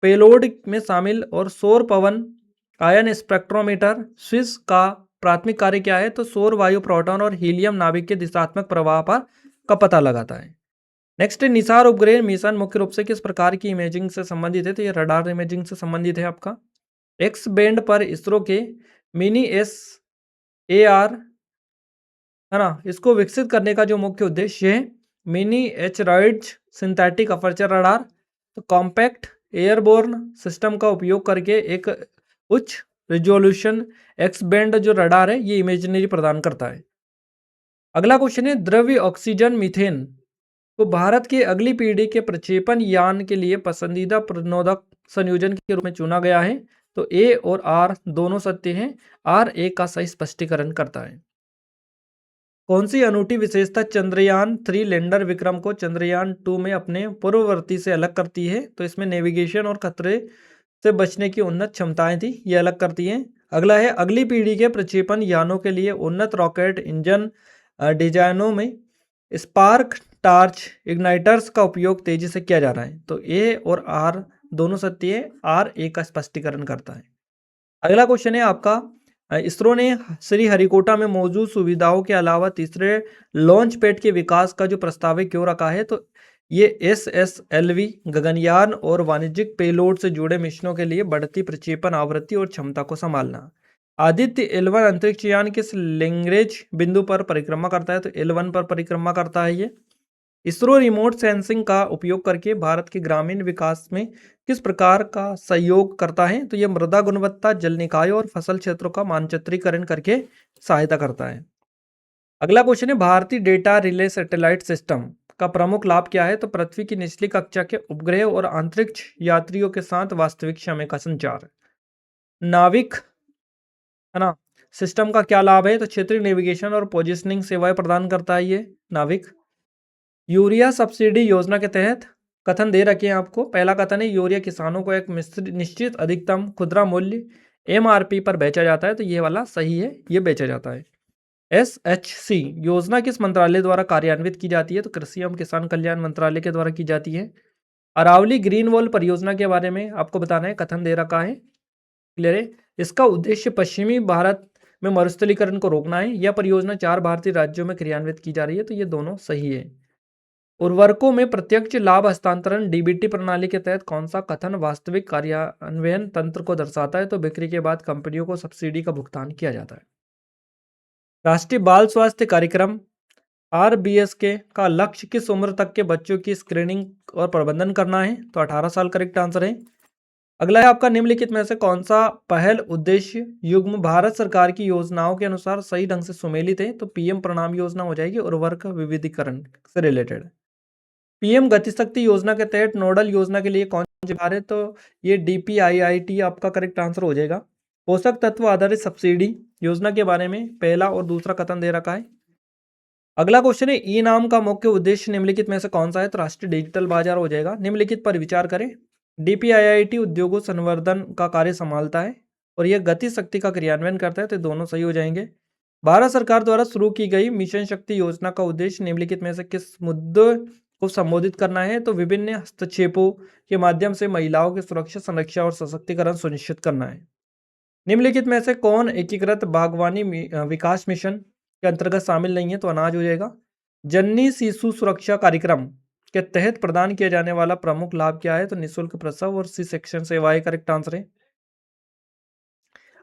पेलोड में शामिल और सौर पवन आयन स्पेक्ट्रोमीटर स्विस का प्राथमिक कार्य क्या है? तो सौर वायु प्रोटॉन और हीलियम नाभिक के दिशात्मक प्रवाह का पता लगाता है। नेक्स्ट निसार उपग्रह मिशन मुख्य रूप से किस प्रकार की इमेजिंग से संबंधित है? तो ये रडार इमेजिंग से संबंधित है आपका। एक्स बैंड पर इसरो के मिनी SAR है ना, इसको विकसित करने का जो मुख्य उद्देश्य है मिनी एचरॉइड्स सिंथेटिक अपर्चर रडार। तो कॉम्पैक्ट एयरबोर्न सिस्टम का उपयोग करके एक उच्च रिजोल्यूशन एक्स बैंड जो रडार है ये इमेजनरी प्रदान करता है। अगला क्वेश्चन है द्रव्य ऑक्सीजन मीथेन तो भारत की अगली पीढ़ी के प्रक्षेपण यान के लिए पसंदीदा प्रणोदक संयोजन के रूप में चुना गया है। तो A और R दोनों सत्य हैं। R A का सही स्पष्टीकरण करता है। कौन सी अनूठी विशेषता चंद्रयान 3 लैंडर विक्रम को चंद्रयान 2 में अपने पूर्ववर्ती से अलग करती है? तो इसमें नेविगेशन और खतरे से बचने की उन्नत क्षमताएं थी, ये अलग करती हैं। अगला है अगली पीढ़ी के प्रक्षेपण यानों के लिए उन्नत रॉकेट इंजन डिजाइनों में स्पार्क टार्च इग्नाइटर्स का उपयोग तेजी से किया जा रहा है। तो A और R दोनों सत्य है। R A का स्पष्टीकरण करता है। अगला क्वेश्चन है आपका इसरो ने श्रीहरिकोटा में मौजूद सुविधाओं के अलावा तीसरे लॉन्च पैड के विकास का जो प्रस्ताव है क्यों रखा है? तो ये SSLV गगनयान और वाणिज्यिक पेलोड से जुड़े मिशनों के लिए बढ़ती प्रक्षेपण आवृत्ति और क्षमता को संभालना। आदित्य L1 अंतरिक्ष यान किस लैग्रेंज बिंदु पर परिक्रमा करता है? तो L1 पर परिक्रमा करता है ये। इसरो रिमोट सेंसिंग का उपयोग करके भारत के ग्रामीण विकास में किस प्रकार का सहयोग करता है? तो यह मृदा गुणवत्ता, जल निकाय और फसल क्षेत्रों का मानचित्रीकरण करके सहायता करता है। अगला क्वेश्चन है भारतीय डेटा रिले सैटेलाइट सिस्टम का प्रमुख लाभ क्या है? तो पृथ्वी की निचली कक्षा के उपग्रह और अंतरिक्ष यात्रियों के साथ वास्तविक समय का संचार। नाविक है ना सिस्टम का क्या लाभ है? तो क्षेत्रीय नेविगेशन और पोजिशनिंग सेवाएं प्रदान करता है ये नाविक। यूरिया सब्सिडी योजना के तहत कथन दे रखे हैं आपको। पहला कथन है यूरिया किसानों को एक निश्चित अधिकतम खुदरा मूल्य MRP पर बेचा जाता है। तो ये वाला सही है, ये बेचा जाता है। SHC योजना किस मंत्रालय द्वारा कार्यान्वित की जाती है? तो कृषि एवं किसान कल्याण मंत्रालय के द्वारा की जाती है। अरावली ग्रीन वॉल परियोजना के बारे में आपको बताना है, कथन दे रखा है, क्लियर है। इसका उद्देश्य पश्चिमी भारत में मरुस्थलीकरण को रोकना है। यह परियोजना 4 भारतीय राज्यों में क्रियान्वित की जा रही है। तो ये दोनों सही है। उर्वरकों में प्रत्यक्ष लाभ हस्तांतरण डीबीटी प्रणाली के तहत कौन सा कथन वास्तविक कार्यान्वयन तंत्र को दर्शाता है? तो बिक्री के बाद कंपनियों को सब्सिडी का भुगतान किया जाता है। राष्ट्रीय बाल स्वास्थ्य कार्यक्रम आरबीएसके का लक्ष्य किस उम्र तक के बच्चों की स्क्रीनिंग और प्रबंधन करना है? तो 18 साल करेक्ट आंसर है। अगला है आपका निम्नलिखित में से कौन सा पहल उद्देश्य युग्म भारत सरकार की योजनाओं के अनुसार सही ढंग से सुमेलित है? तो पीएम प्रणाम योजना हो जाएगी उर्वरक विविधीकरण से रिलेटेड। पीएम गतिशक्ति योजना के तहत नोडल योजना के लिए कौन जिम्मेदार है? तो ये डीपीआईआईटी आपका करेक्ट आंसर हो जाएगा। पोषक तत्व आधारित सब्सिडी योजना के बारे में पहला और दूसरा कथन दे रखा है। अगला क्वेश्चन है ई नाम का मुख्य उद्देश्य निम्नलिखित में से कौन सा है? तो राष्ट्रीय डिजिटल बाजार हो जाएगा। निम्नलिखित पर विचार करें। डीपीआईआईटी उद्योगों संवर्धन का कार्य संभालता है और यह गति शक्ति का क्रियान्वयन करता है, तो दोनों सही हो जाएंगे। भारत सरकार द्वारा शुरू की गई मिशन शक्ति योजना का उद्देश्य निम्नलिखित में से किस मुद्दे को संबोधित करना है? तो विभिन्न हस्तक्षेपों के माध्यम से महिलाओं की सुरक्षा, संरक्षा और सशक्तिकरण सुनिश्चित करना है। निम्नलिखित में से कौन एकीकृत बागवानी विकास मिशन के अंतर्गत शामिल नहीं है? तो अनाज हो जाएगा। जननी शिशु सुरक्षा कार्यक्रम के तहत प्रदान किया जाने वाला प्रमुख लाभ क्या है? तो निःशुल्क प्रसव और सी सेक्शन सेवाएं करेक्ट आंसर है।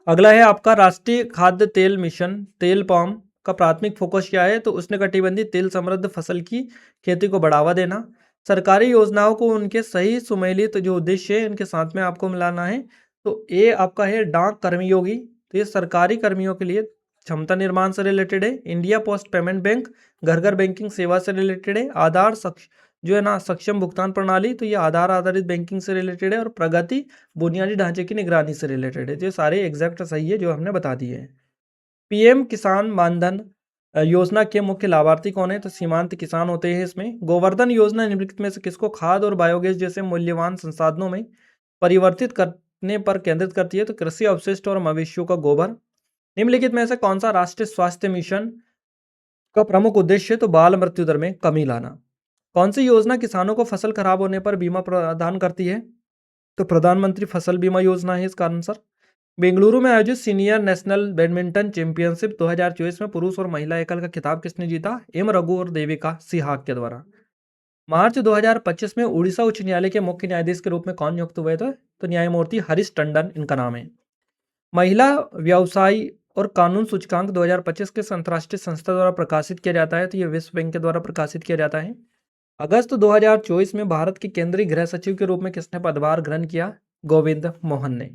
अगला है आपका राष्ट्रीय खाद्य तेल मिशन तेल पाम का प्राथमिक फोकस क्या है? तो उष्णकटिबंधीय तेल समृद्ध फसल की खेती को बढ़ावा देना। सरकारी योजनाओं को उनके सही सुमेलित जो उद्देश्य है इनके साथ में आपको मिलाना है। तो ये आपका है डाक कर्मयोगी, तो ये सरकारी कर्मियों के लिए क्षमता निर्माण से रिलेटेड है। इंडिया पोस्ट पेमेंट बैंक घर घर बैंकिंग सेवा से रिलेटेड है। आधार जो है ना सक्षम भुगतान प्रणाली, तो ये आधार आधारित बैंकिंग से रिलेटेड है। और प्रगति बुनियादी ढांचे की निगरानी से रिलेटेड है। तो ये सारे एग्जैक्ट सही है जो हमने बता दिए हैं। पीएम किसान मानधन योजना के मुख्य लाभार्थी कौन है? तो सीमांत किसान होते हैं इसमें। गोवर्धन योजना निम्नलिखित में से किसको खाद और बायोगैस जैसे मूल्यवान संसाधनों में परिवर्तित करने पर केंद्रित करती है? तो कृषि अवशिष्ट और मवेशियों का गोबर। निम्नलिखित में से कौन सा राष्ट्रीय स्वास्थ्य मिशन का प्रमुख उद्देश्य है? तो बाल मृत्यु दर में कमी लाना। कौन सी योजना किसानों को फसल खराब होने पर बीमा प्रदान करती है? तो प्रधानमंत्री फसल बीमा योजना है इसका आंसर। बेंगलुरु में आयोजित सीनियर नेशनल बैडमिंटन चैंपियनशिप 2024 में पुरुष और महिला एकल का खिताब किसने जीता? एम रघु और देविका सिहाग के द्वारा। मार्च 2025 में उड़ीसा उच्च न्यायालय के मुख्य न्यायाधीश के रूप में कौन नियुक्त हुए थे? तो न्यायमूर्ति हरीश टंडन इनका नाम है। महिला व्यवसाय और कानून सूचकांक 2025 के अंतर्राष्ट्रीय संस्था द्वारा प्रकाशित किया जाता है, तो ये विश्व बैंक के द्वारा प्रकाशित किया जाता है। अगस्त 2024 में भारत के केंद्रीय गृह सचिव के रूप में किसने पदभार ग्रहण किया? गोविंद मोहन ने।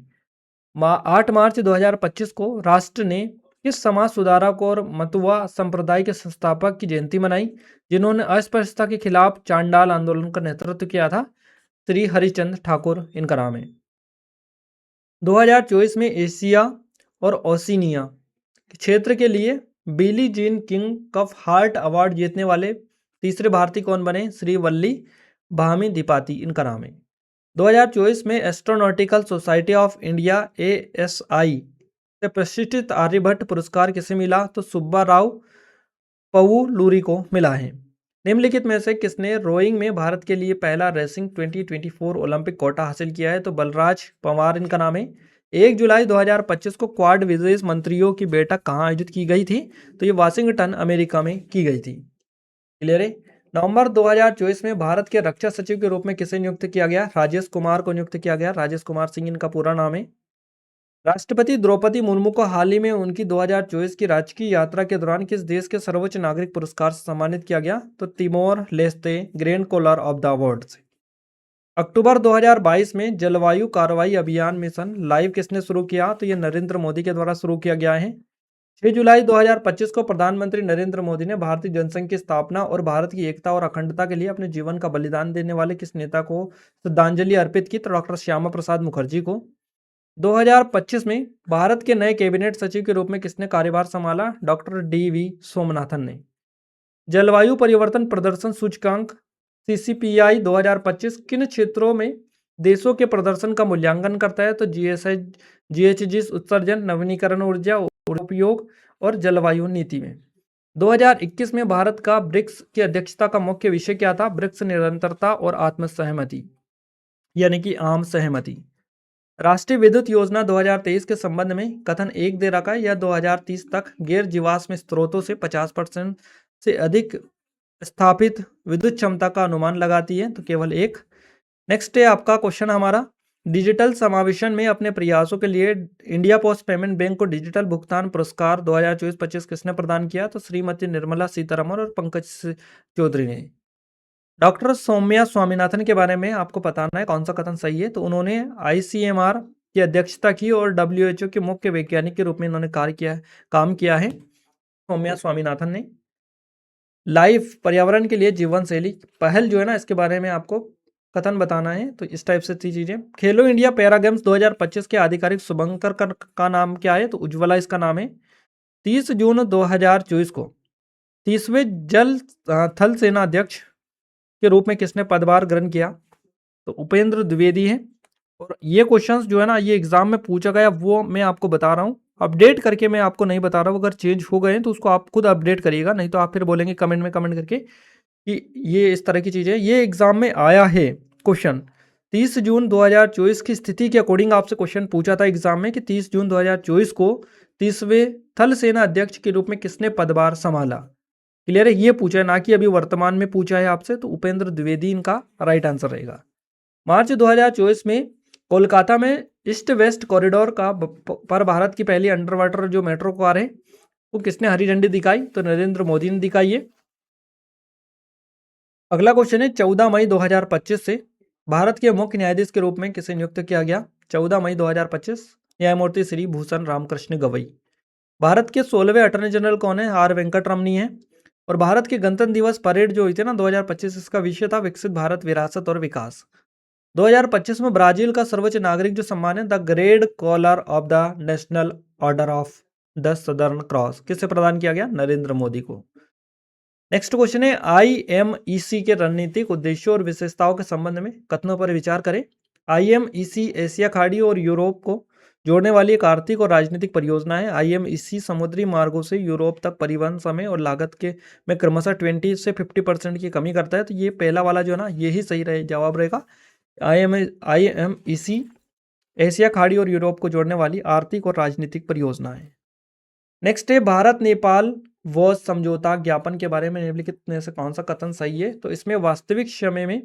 8 मार्च 2025 को राष्ट्र ने किस समाज सुधारक और मतुआ संप्रदाय के संस्थापक की जयंती मनाई जिन्होंने अस्पृश्यता के खिलाफ चांडाल आंदोलन का नेतृत्व किया था? श्री हरिचंद्र ठाकुर इनका नाम है। 2024 में एशिया और ओशिनिया क्षेत्र के लिए Billie Jean King cup heart award जीतने वाले तीसरे भारतीय कौन बने? श्री वल्ली भामी दिपाती इनका नाम है। 2024 में astronautical society of India ASI से प्रतिष्ठित आर्यभट्ट पुरस्कार किसे मिला? तो सुब्बा राव पवुलूरी को मिला है। निम्नलिखित में से किसने रोइंग में भारत के लिए पहला रेसिंग 2024 ओलंपिक कोटा हासिल किया है? तो बलराज पंवार इनका नाम है। 1 जुलाई 2025 को क्वाड विदेश मंत्रियों की बैठक कहाँ आयोजित की गई थी? तो ये वाशिंगटन अमेरिका में की गई थी। क्लियर है। नवंबर 2024 में भारत के रक्षा सचिव के रूप में किसे नियुक्त किया गया? राजेश कुमार को नियुक्त किया गया। राजेश कुमार सिंह इनका पूरा नाम है। राष्ट्रपति द्रौपदी मुर्मू को हाल ही में उनकी 2024 की राजकीय यात्रा के दौरान किस देश के सर्वोच्च नागरिक पुरस्कार से सम्मानित किया गया? तो Timor Leste grand collar of the award से। अक्टूबर 2022 में जलवायु कार्रवाई अभियान मिशन लाइव किसने शुरू किया? तो यह नरेंद्र मोदी के द्वारा शुरू किया गया है। 6 जुलाई 2025 को प्रधानमंत्री नरेंद्र मोदी ने भारतीय जनसंघ की स्थापना और भारत की एकता और अखंडता के लिए अपने जीवन का बलिदान देने वाले किस नेता को श्रद्धांजलि अर्पित की? तो डॉक्टर श्यामा प्रसाद मुखर्जी को। 2025 में भारत के नए कैबिनेट सचिव के रूप में किसने कार्यभार संभाला? डॉक्टर DV सोमनाथन ने। जलवायु परिवर्तन प्रदर्शन सूचकांक CCPI 2025 किन क्षेत्रों में देशों के प्रदर्शन का मूल्यांकन करता है? तो GHG उत्सर्जन, नवीनीकरण ऊर्जा उपयोग और जलवायु नीति में। 2021 में भारत का ब्रिक्स की अध्यक्षता का मुख्य विषय क्या था? ब्रिक्स निरंतरता और आत्मसहमति यानी कि आम सहमति। राष्ट्रीय विद्युत योजना 2023 के संबंध में कथन 1 दे रखा है। यह 2030 तक गैर जीवाश्म स्रोतों से 50% से अधिक स्थापित विद्युत क्षमता का अनुमान लगाती है? तो केवल एक। नेक्स्ट है आपका क्वेश्चन हमारा, डिजिटल समावेशन में अपने प्रयासों के लिए इंडिया पोस्ट पेमेंट बैंक को डिजिटल भुगतान पुरस्कार 2024-25 किसने प्रदान किया? तो श्रीमती निर्मला सीतारमण और पंकज चौधरी ने। डॉक्टर सौम्या स्वामीनाथन के बारे में आपको बताना है कौन सा कथन सही है। तो उन्होंने आईसीएमआर की अध्यक्षता की और डब्ल्यूएचओ के मुख्य वैज्ञानिक के रूप में इन्होंने काम किया है सौम्या स्वामीनाथन ने। लाइफ पर्यावरण के लिए जीवन शैली पहल जो है ना, इसके बारे में आपको कथन बताना है। तो इस टाइप से थी चीजें। खेलो इंडिया पैरा गेम्स 2025 के आधिकारिक शुभंकर का नाम क्या है? तो उज्ज्वला इसका नाम है। 30 जून 2024 को 30वें जल थल सेना अध्यक्ष के रूप में किसने पदभार ग्रहण किया? तो उपेंद्र द्विवेदी है। और ये क्वेश्चंस जो है ना, ये एग्जाम में पूछा गया, वो मैं आपको बता रहा हूँ, अपडेट करके मैं आपको नहीं बता रहा हूँ। अगर चेंज हो गए तो उसको आप खुद अपडेट करिएगा, नहीं तो आप फिर बोलेंगे कमेंट में कमेंट करके कि ये इस तरह की चीज़ है। ये एग्जाम में आया है क्वेश्चन। 30 जून 2024 की स्थिति के अकॉर्डिंग आपसे क्वेश्चन पूछा था एग्जाम में कि 30 जून 2024 को 30वें थल सेना अध्यक्ष के रूप में किसने पदभार संभाला। क्लियर है? ये पूछा है, ना कि अभी वर्तमान में पूछा है आपसे। तो उपेंद्र द्विवेदी इनका राइट आंसर रहेगा। मार्च 2024 में कोलकाता में ईस्ट वेस्ट कॉरिडोर का पर भारत की पहली अंडर वाटर जो मेट्रो कार है वो किसने हरी झंडी दिखाई? तो नरेंद्र मोदी ने दिखाई है। अगला क्वेश्चन है, 14 मई 2025 से भारत के मुख्य न्यायाधीश के रूप में किसे नियुक्त किया गया? 14 मई 2025 न्यायमूर्ति श्री भूषण रामकृष्ण गवई। भारत के 16वें अटॉर्नी जनरल कौन है? आर वेंकटरमनी है। और भारत के गणतंत्र दिवस परेड जो हुई थी ना 2025, इसका विषय था विकसित भारत, विरासत और विकास। 2025 में ब्राजील का सर्वोच्च नागरिक जो सम्मान है the Great Collar of the National Order of the Southern Cross किससे प्रदान किया गया? नरेंद्र मोदी को। नेक्स्ट क्वेश्चन है, आईएमईसी के रणनीतिक उद्देश्यों और विशेषताओं के संबंध में कथनों पर विचार करें। आईएमईसी एशिया खाड़ी और यूरोप को जोड़ने वाली एक आर्थिक और राजनीतिक परियोजना है। आईएमईसी समुद्री मार्गों से यूरोप तक परिवहन समय और लागत के में क्रमशः 20 से 50% की कमी करता है। तो ये पहला वाला जो है ना, यही सही रहे जवाब रहेगा। आईएमईसी एशिया खाड़ी और यूरोप को जोड़ने वाली आर्थिक और राजनीतिक परियोजना है। नेक्स्ट है, भारत नेपाल वॉज समझौता ज्ञापन के बारे में निम्नलिखित में से कौन सा कथन सही है? तो इसमें वास्तविक समय में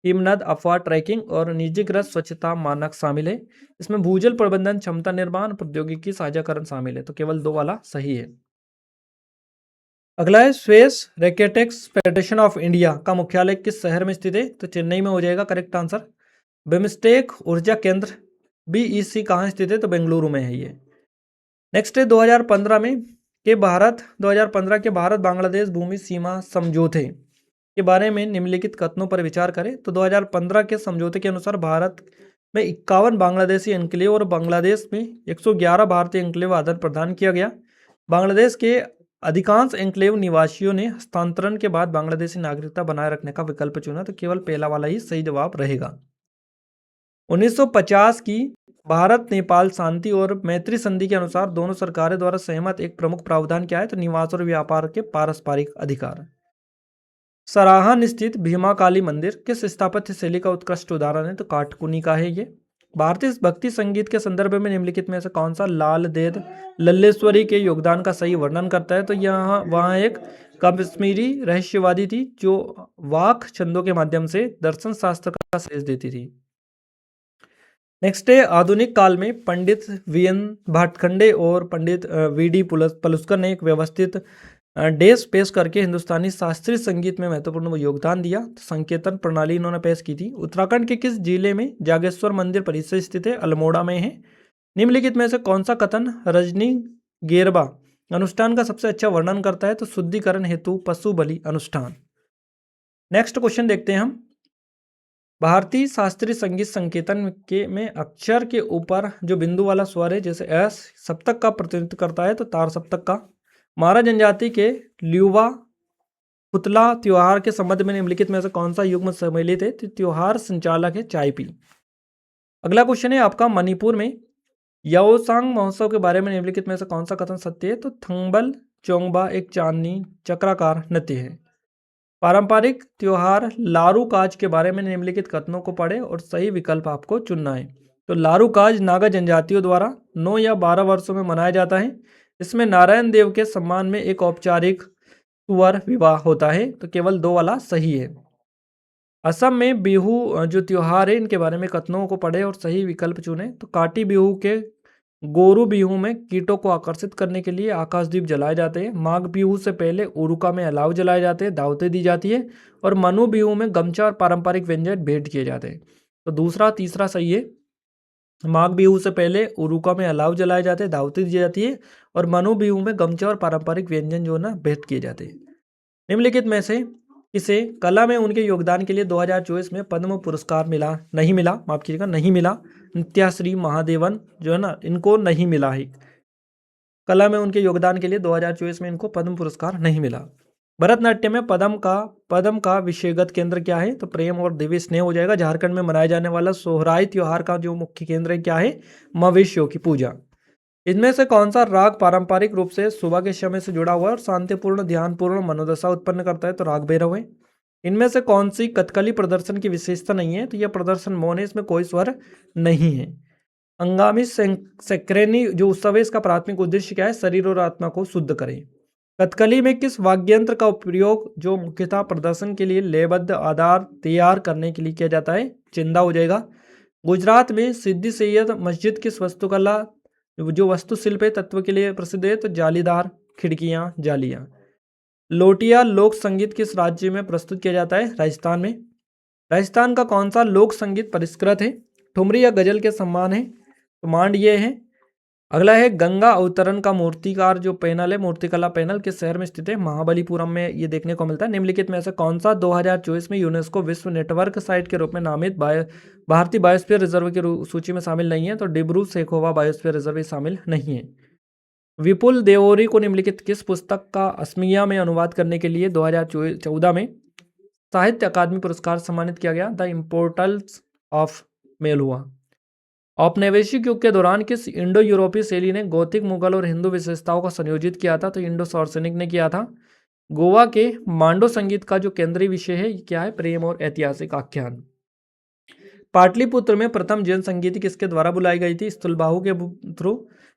हिमनद अफवाह ट्रैकिंग और निजीकृत स्वच्छता मानक शामिल है। इसमें भूजल प्रबंधन, क्षमता निर्माण, प्रौद्योगिकी साझाकरण शामिल है। तो केवल 2 वाला सही है। अगला है, स्पेस रैकेटिक्स फेडरेशन ऑफ इंडिया का मुख्यालय किस शहर में स्थित है? तो चेन्नई में हो जाएगा करेक्ट आंसर। बिम्स्टेक ऊर्जा केंद्र बीईसी कहाँ स्थित है? तो बेंगलुरु में है ये। नेक्स्ट है, 2015 के भारत बांग्लादेश भूमि सीमा समझौते के बारे में निम्नलिखित कथनों पर विचार करें। तो 2015 के समझौते के अनुसार भारत में 51 बांग्लादेशी एन्क्लेव और बांग्लादेश में 111 भारतीय एन्क्लेव आदान प्रदान किया गया। बांग्लादेश के अधिकांश एन्क्लेव निवासियों ने हस्तांतरण के बाद बांग्लादेशी नागरिकता बनाए रखने का विकल्प चुना। तो केवल पहला वाला ही सही जवाब रहेगा। 1950 की भारत नेपाल शांति और मैत्री संधि के अनुसार दोनों सरकारें द्वारा सहमत एक प्रमुख प्रावधान क्या है? तो निवास और व्यापार के पारस्परिक अधिकार। सराहन स्थित भीमा काली मंदिर किस स्थापत्य शैली का उत्कृष्ट उदाहरण है? तो काटकुनी का है ये। भारतीय भक्ति संगीत के संदर्भ में निम्नलिखित में से कौन सा लाल देद लल्लेश्वरी के योगदान का सही वर्णन करता है? तो यहाँ वहाँ एक कश्मीरी रहस्यवादी थी जो वाक छंदों के माध्यम से दर्शन शास्त्र का संदेश देती थी। नेक्स्ट है, आधुनिक काल में पंडित वीएन भाटखंडे और पंडित वीडी पलुस्कर ने एक व्यवस्थित डेस पेश करके हिंदुस्तानी शास्त्रीय संगीत में महत्वपूर्ण योगदान दिया। तो संकेतन प्रणाली इन्होंने पेश की थी। उत्तराखंड के किस जिले में जागेश्वर मंदिर परिसर स्थित है? अल्मोड़ा में है। निम्नलिखित में से कौन सा कथन रजनी गेरबा अनुष्ठान का सबसे अच्छा वर्णन करता है? तो शुद्धिकरण हेतु पशु बलि अनुष्ठान। नेक्स्ट क्वेश्चन देखते हैं हम। भारतीय शास्त्रीय संगीत संकेतन के में अक्षर के ऊपर जो बिंदु वाला स्वर है जैसे एस सप्तक का प्रतिनिधित्व करता है। तो तार सप्तक का। मारा जनजाति के ल्यूवा पुतला त्योहार के संबंध में निम्नलिखित में से कौन सा युग्म सम्मिलित है? तो त्योहार संचालक है चाइपी। अगला क्वेश्चन है आपका, मणिपुर में याओसांग महोत्सव के बारे में निम्नलिखित में से कौन सा कथन सत्य है? तो थंगबल चोंगबा एक चांदनी चक्राकार नृत्य है। पारंपरिक त्योहार लारू काज के बारे में निम्नलिखित कथनों को पढ़ें और सही विकल्प आपको चुनना है। तो लारू काज नागा जनजातियों द्वारा 9 या 12 वर्षों में मनाया जाता है। इसमें नारायण देव के सम्मान में एक औपचारिक तुअर विवाह होता है, तो केवल 2 वाला सही है। असम में बिहू जो त्योहार है इनके बारे में कथनों को पढ़े और सही विकल्प चुने। तो काटी बिहू के गोरू बिहू में कीटों को आकर्षित करने के लिए आकाशदीप जलाए जाते हैं। माघ बिहू से पहले उरुका में अलाव जलाए जाते हैं, दावतें दी जाती है। और मनु बिहू में गमछा और पारंपरिक व्यंजन भेंट किए जाते हैं। तो दूसरा तीसरा सही है। माघ बिहू से पहले उरुका में अलाव जलाए जाते हैं, दावतें दी जाती है। और मनु बिहू में गमछा और पारंपरिक व्यंजन जो है ना भेंट किए जाते हैं। निम्नलिखित में से इसे कला में उनके योगदान के लिए 2024 में पद्म पुरस्कार मिला, नहीं मिला, माफ कीजिएगा, नहीं मिला। नित्याश्री महादेवन जो है ना इनको नहीं मिला है। कला में उनके योगदान के लिए 2024 में इनको पद्म पुरस्कार नहीं मिला। भरतनाट्यम में पद्म का विषयगत केंद्र क्या है? तो प्रेम और दिव्य स्नेह हो जाएगा। झारखंड में मनाए जाने वाला सोहराई त्योहार का जो मुख्य केंद्र है क्या है? मवेशियों की पूजा। इनमें से कौन सा राग पारंपरिक रूप से सुबह के समय से जुड़ा हुआ है और शांतिपूर्ण ध्यानपूर्ण मनोदशा उत्पन्न करता है? तो राग भैरव है। इनमें से कौन सी कथकली प्रदर्शन की विशेषता नहीं है? तो यह प्रदर्शन मौन है, इसमें कोई स्वर नहीं है। अंगामी सैक्रेनी जो उत्सव है इसका प्राथमिक उद्देश्य क्या है? शरीर और आत्मा को शुद्ध करें। कथकली में किस वाद्य यंत्र का उपयोग जो मुख्यतः प्रदर्शन के लिए लयबद्ध आधार तैयार करने के लिए किया जाता है? चिंदा हो जाएगा। गुजरात में सिद्दी सैयद मस्जिद किस वास्तुकला जो वास्तुशिल्प है तत्व के लिए प्रसिद्ध है? तो जालीदार खिड़कियां, जालियां। लोटिया लोक संगीत किस राज्य में प्रस्तुत किया जाता है? राजस्थान में। राजस्थान का कौन सा लोक संगीत परिष्कृत है? ठुमरी या गजल के सम्मान है? तो मांड ये है। अगला है गंगा अवतरण का मूर्तिकार जो पैनल है, मूर्तिकला पैनल किस शहर में स्थित है? महाबलीपुरम में ये देखने को मिलता है। निम्नलिखित में से कौन सा 2024 में यूनेस्को विश्व नेटवर्क साइट के रूप में नामित भारतीय बायोस्फीयर रिजर्व की सूची में शामिल नहीं है? तो डिब्रू सैखोवा बायोस्फीयर रिजर्व शामिल नहीं है। विपुल देओरी को निम्नलिखित किस पुस्तक का असमिया में अनुवाद करने के लिए 2014 में साहित्य अकादमी पुरस्कार सम्मानित किया गया? The importance of Meluha. औपनिवेशिक युग के दौरान किस इंडो यूरोपीय शैली ने गोथिक, मुगल और हिंदू विशेषताओं का संयोजित किया था? तो इंडो सॉर्सेनिक ने किया था। गोवा के मांडो संगीत का जो केंद्रीय विषय है क्या है? प्रेम और ऐतिहासिक आख्यान। पाटलिपुत्र में प्रथम जैन संगीत किसके द्वारा बुलाई गई थी? स्थूलबाहु के थ्रू।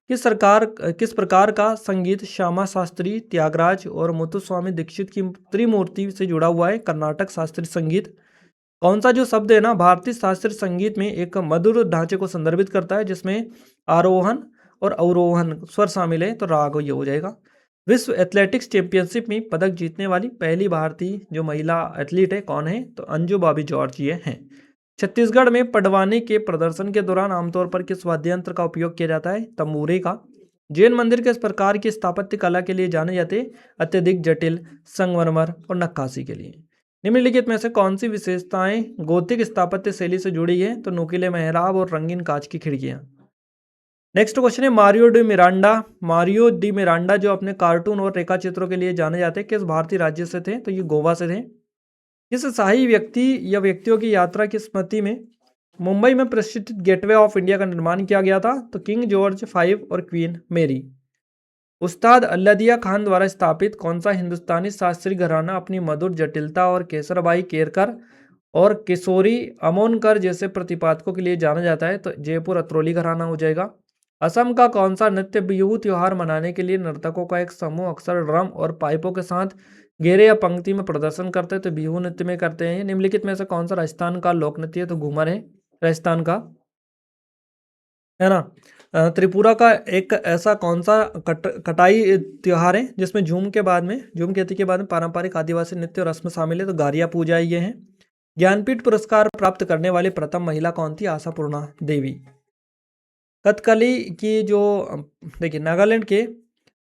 किस प्रकार का संगीत श्यामा शास्त्री, त्यागराज और मुत्तुस्वामी दीक्षित की त्रिमूर्ति से जुड़ा हुआ है? कर्नाटक शास्त्रीय संगीत। कौन सा जो शब्द है ना भारतीय शास्त्रीय संगीत में एक मधुर ढांचे को संदर्भित करता है जिसमें आरोहण और अवरोहण स्वर शामिल है? तो राग ये हो जाएगा। विश्व एथलेटिक्स चैंपियनशिप में पदक जीतने वाली पहली भारतीय जो महिला एथलीट है कौन है? तो अंजू बॉबी जॉर्ज ये हैं। छत्तीसगढ़ में पडवानी के प्रदर्शन के दौरान आमतौर पर किस वाद्य यंत्र का उपयोग किया जाता है? तंबूरे का। जैन मंदिर किस प्रकार की स्थापत्य कला के लिए जाने जाते हैं? अत्यधिक जटिल, संगमरमर और नक्काशी के लिए। निम्नलिखित में से कौन सी विशेषताएं गोथिक स्थापत्य शैली से जुड़ी है? तो नुकीले मेहराब और रंगीन कांच की खिड़कियां। नेक्स्ट क्वेश्चन है Mario D Miranda. Mario D Miranda जो अपने कार्टून और रेखा चित्रों के लिए जाने जाते हैं किस भारतीय राज्य से थे? तो ये गोवा से थे। किस शाही व्यक्ति या व्यक्तियों की यात्रा की स्मृति में मुंबई में प्रतिष्ठित गेटवे ऑफ इंडिया का निर्माण किया गया था? तो किंग जॉर्ज V और क्वीन मेरी। उस्ताद अल्लादिया खान द्वारा स्थापित कौन सा हिंदुस्तानी शास्त्रीय घराना अपनी मधुर जटिलता और केसरबाई केरकर और किशोरी अमोनकर जैसे प्रतिपादकों के लिए जाना जाता है? तो जयपुर अतरोली घराना हो जाएगा। असम का कौन सा नृत्य बिहू त्योहार मनाने के लिए नर्तकों का एक समूह अक्सर ड्रम और पाइपों के साथ घेरे या पंक्ति में प्रदर्शन करते हैं? तो बिहू नृत्य में करते हैं। निम्नलिखित में से कौन सा राजस्थान का लोक नृत्य है? तो घूमर है राजस्थान का, है ना। त्रिपुरा का एक ऐसा कौन सा कटाई त्योहार है जिसमें झूम खेती के बाद में पारंपरिक आदिवासी नृत्य और रस्म शामिल है? तो गारिया पूजा ये है। ज्ञानपीठ पुरस्कार प्राप्त करने वाली प्रथम महिला कौन थी? आशापूर्णा देवी। कथकली की जो देखिए नागालैंड के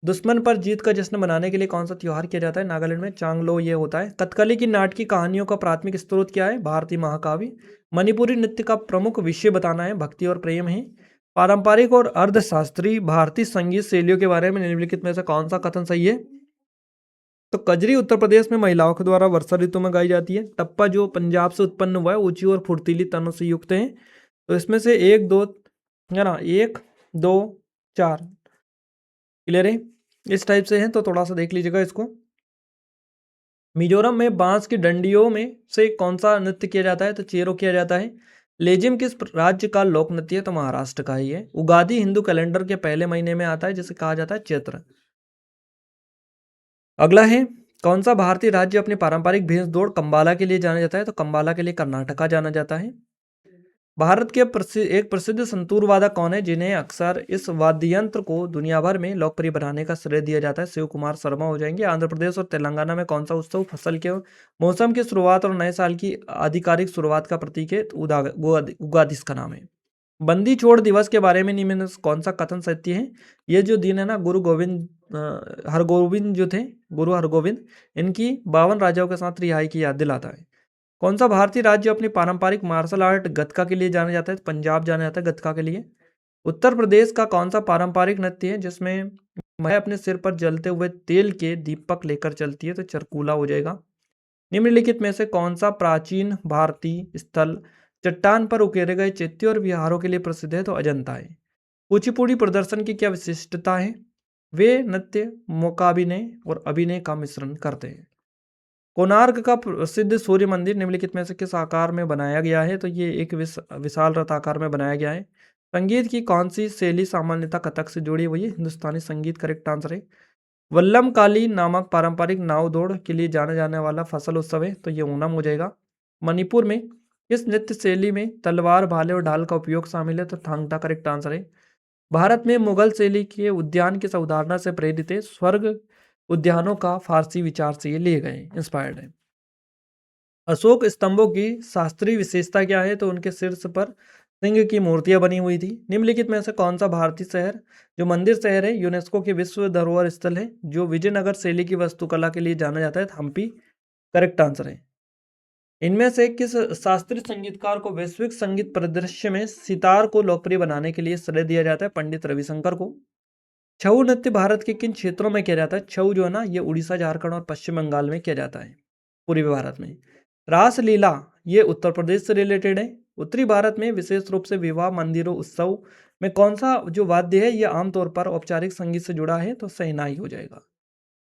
दुश्मन पर जीत का जश्न मनाने के लिए कौन सा त्योहार किया जाता है? नागालैंड में चांगलो ये होता है। कथकली की नाटकीय कहानियों का प्राथमिक स्रोत क्या है? भारतीय महाकाव्य। मणिपुरी नृत्य का प्रमुख विषय बताना है, भक्ति और प्रेम है। पारंपरिक और अर्धशास्त्रीय भारतीय संगीत शैलियों के बारे में निम्नलिखित में से कौन सा कथन सही है? तो कजरी उत्तर प्रदेश में महिलाओं के द्वारा वर्षा ऋतु में गाई जाती है। टप्पा जो पंजाब से उत्पन्न हुआ है ऊंची और फुर्तीली तनों से युक्त है। तो इसमें से 1 2 है ना, 1 2 4 क्लियर है, इस टाइप से है। तो थोड़ा सा देख लीजिएगा इसको। मिजोरम में बांस की डंडियों में से कौन सा नृत्य किया जाता है? तो चेरो किया जाता है। लेजिम किस राज्य का लोक नृत्य है? तो महाराष्ट्र का ही है। उगादी हिंदू कैलेंडर के पहले महीने में आता है जिसे कहा जाता है चैत्र। अगला है कौन सा भारतीय राज्य अपनी पारंपरिक भैंस दौड़ कंबाला के लिए जाना जाता है? तो कंबाला के लिए कर्नाटका जाना जाता है। भारत के एक प्रसिद्ध संतूर वादक कौन है जिन्हें अक्सर इस वाद्य यंत्र को दुनिया भर में लोकप्रिय बनाने का श्रेय दिया जाता है? शिव कुमार शर्मा हो जाएंगे। आंध्र प्रदेश और तेलंगाना में कौन सा उत्सव फसल के मौसम की शुरुआत और नए साल की आधिकारिक शुरुआत का प्रतीक है? उगादि इसका नाम है। बंदी छोड़ दिवस के बारे में निम्न में कौन सा कथन सत्य है? ये जो दिन है ना, हरगोविंद जो थे, गुरु हरगोविंद, इनकी 52 राजाओं के साथ रिहाई की याद दिलाता है। कौन सा भारतीय राज्य अपनी पारंपरिक मार्शल आर्ट गतका के लिए जाना जाता है? पंजाब जाना जाता है गतका के लिए। उत्तर प्रदेश का कौन सा पारंपरिक नृत्य है जिसमें महिला अपने सिर पर जलते हुए तेल के दीपक लेकर चलती है? तो चरकूला हो जाएगा। निम्नलिखित में से कौन सा प्राचीन भारतीय स्थल चट्टान पर उकेरे गए चैत्य और विहारों के लिए प्रसिद्ध है? तो अजंता है। कुचिपुड़ी प्रदर्शन की क्या विशिष्टता है? वे नृत्य मोकाभिनय और अभिनय का मिश्रण करते हैं। कोणार्क का प्रसिद्ध सूर्य मंदिर निम्नलिखित में से किस आकार में बनाया गया है? तो ये एक विशाल रथ आकार में बनाया गया है। संगीत की कौन सी शैली सामान्यतः कथक से जुड़ी हुई है? हिंदुस्तानी संगीत करेक्ट आंसर है। वल्लम काली नामक पारंपरिक नाव दौड़ के लिए जाना जाने वाला फसल उत्सव है, तो ये ओणम हो जाएगा। मणिपुर में किस नृत्य शैली में तलवार, भाले और ढाल का उपयोग शामिल है? तो थांगटा करेक्ट आंसर है। भारत में मुगल शैली के उद्यान किस अवधारणा से प्रेरित है? स्वर्ग उद्यानों का फारसी विचार से ये लिए गए, इंस्पायर्ड है। अशोक स्तंभों की शास्त्रीय विशेषता क्या है? तो उनके शीर्ष पर सिंह की मूर्तियां बनी हुई थी। निम्नलिखित में से कौन सा भारतीय शहर जो मंदिर शहर है यूनेस्को के विश्व धरोहर स्थल है जो विजयनगर शैली की वास्तुकला के लिए जाना जाता है? हम्पी करेक्ट आंसर है। इनमें से किस शास्त्रीय संगीतकार को वैश्विक संगीत परिदृश्य में सितार को लोकप्रिय बनाने के लिए श्रेय दिया जाता है? पंडित रविशंकर को। छऊ नृत्य भारत के किन क्षेत्रों में किया जाता है? छऊ जो है ना, ये उड़ीसा, झारखंड और पश्चिम बंगाल में किया जाता है, पूर्वी भारत में। रासलीला ये उत्तर प्रदेश से रिलेटेड है। उत्तरी भारत में विशेष रूप से विवाह, मंदिरों, उत्सव में कौन सा जो वाद्य है ये आमतौर पर औपचारिक संगीत से जुड़ा है? तो शहनाई हो जाएगा।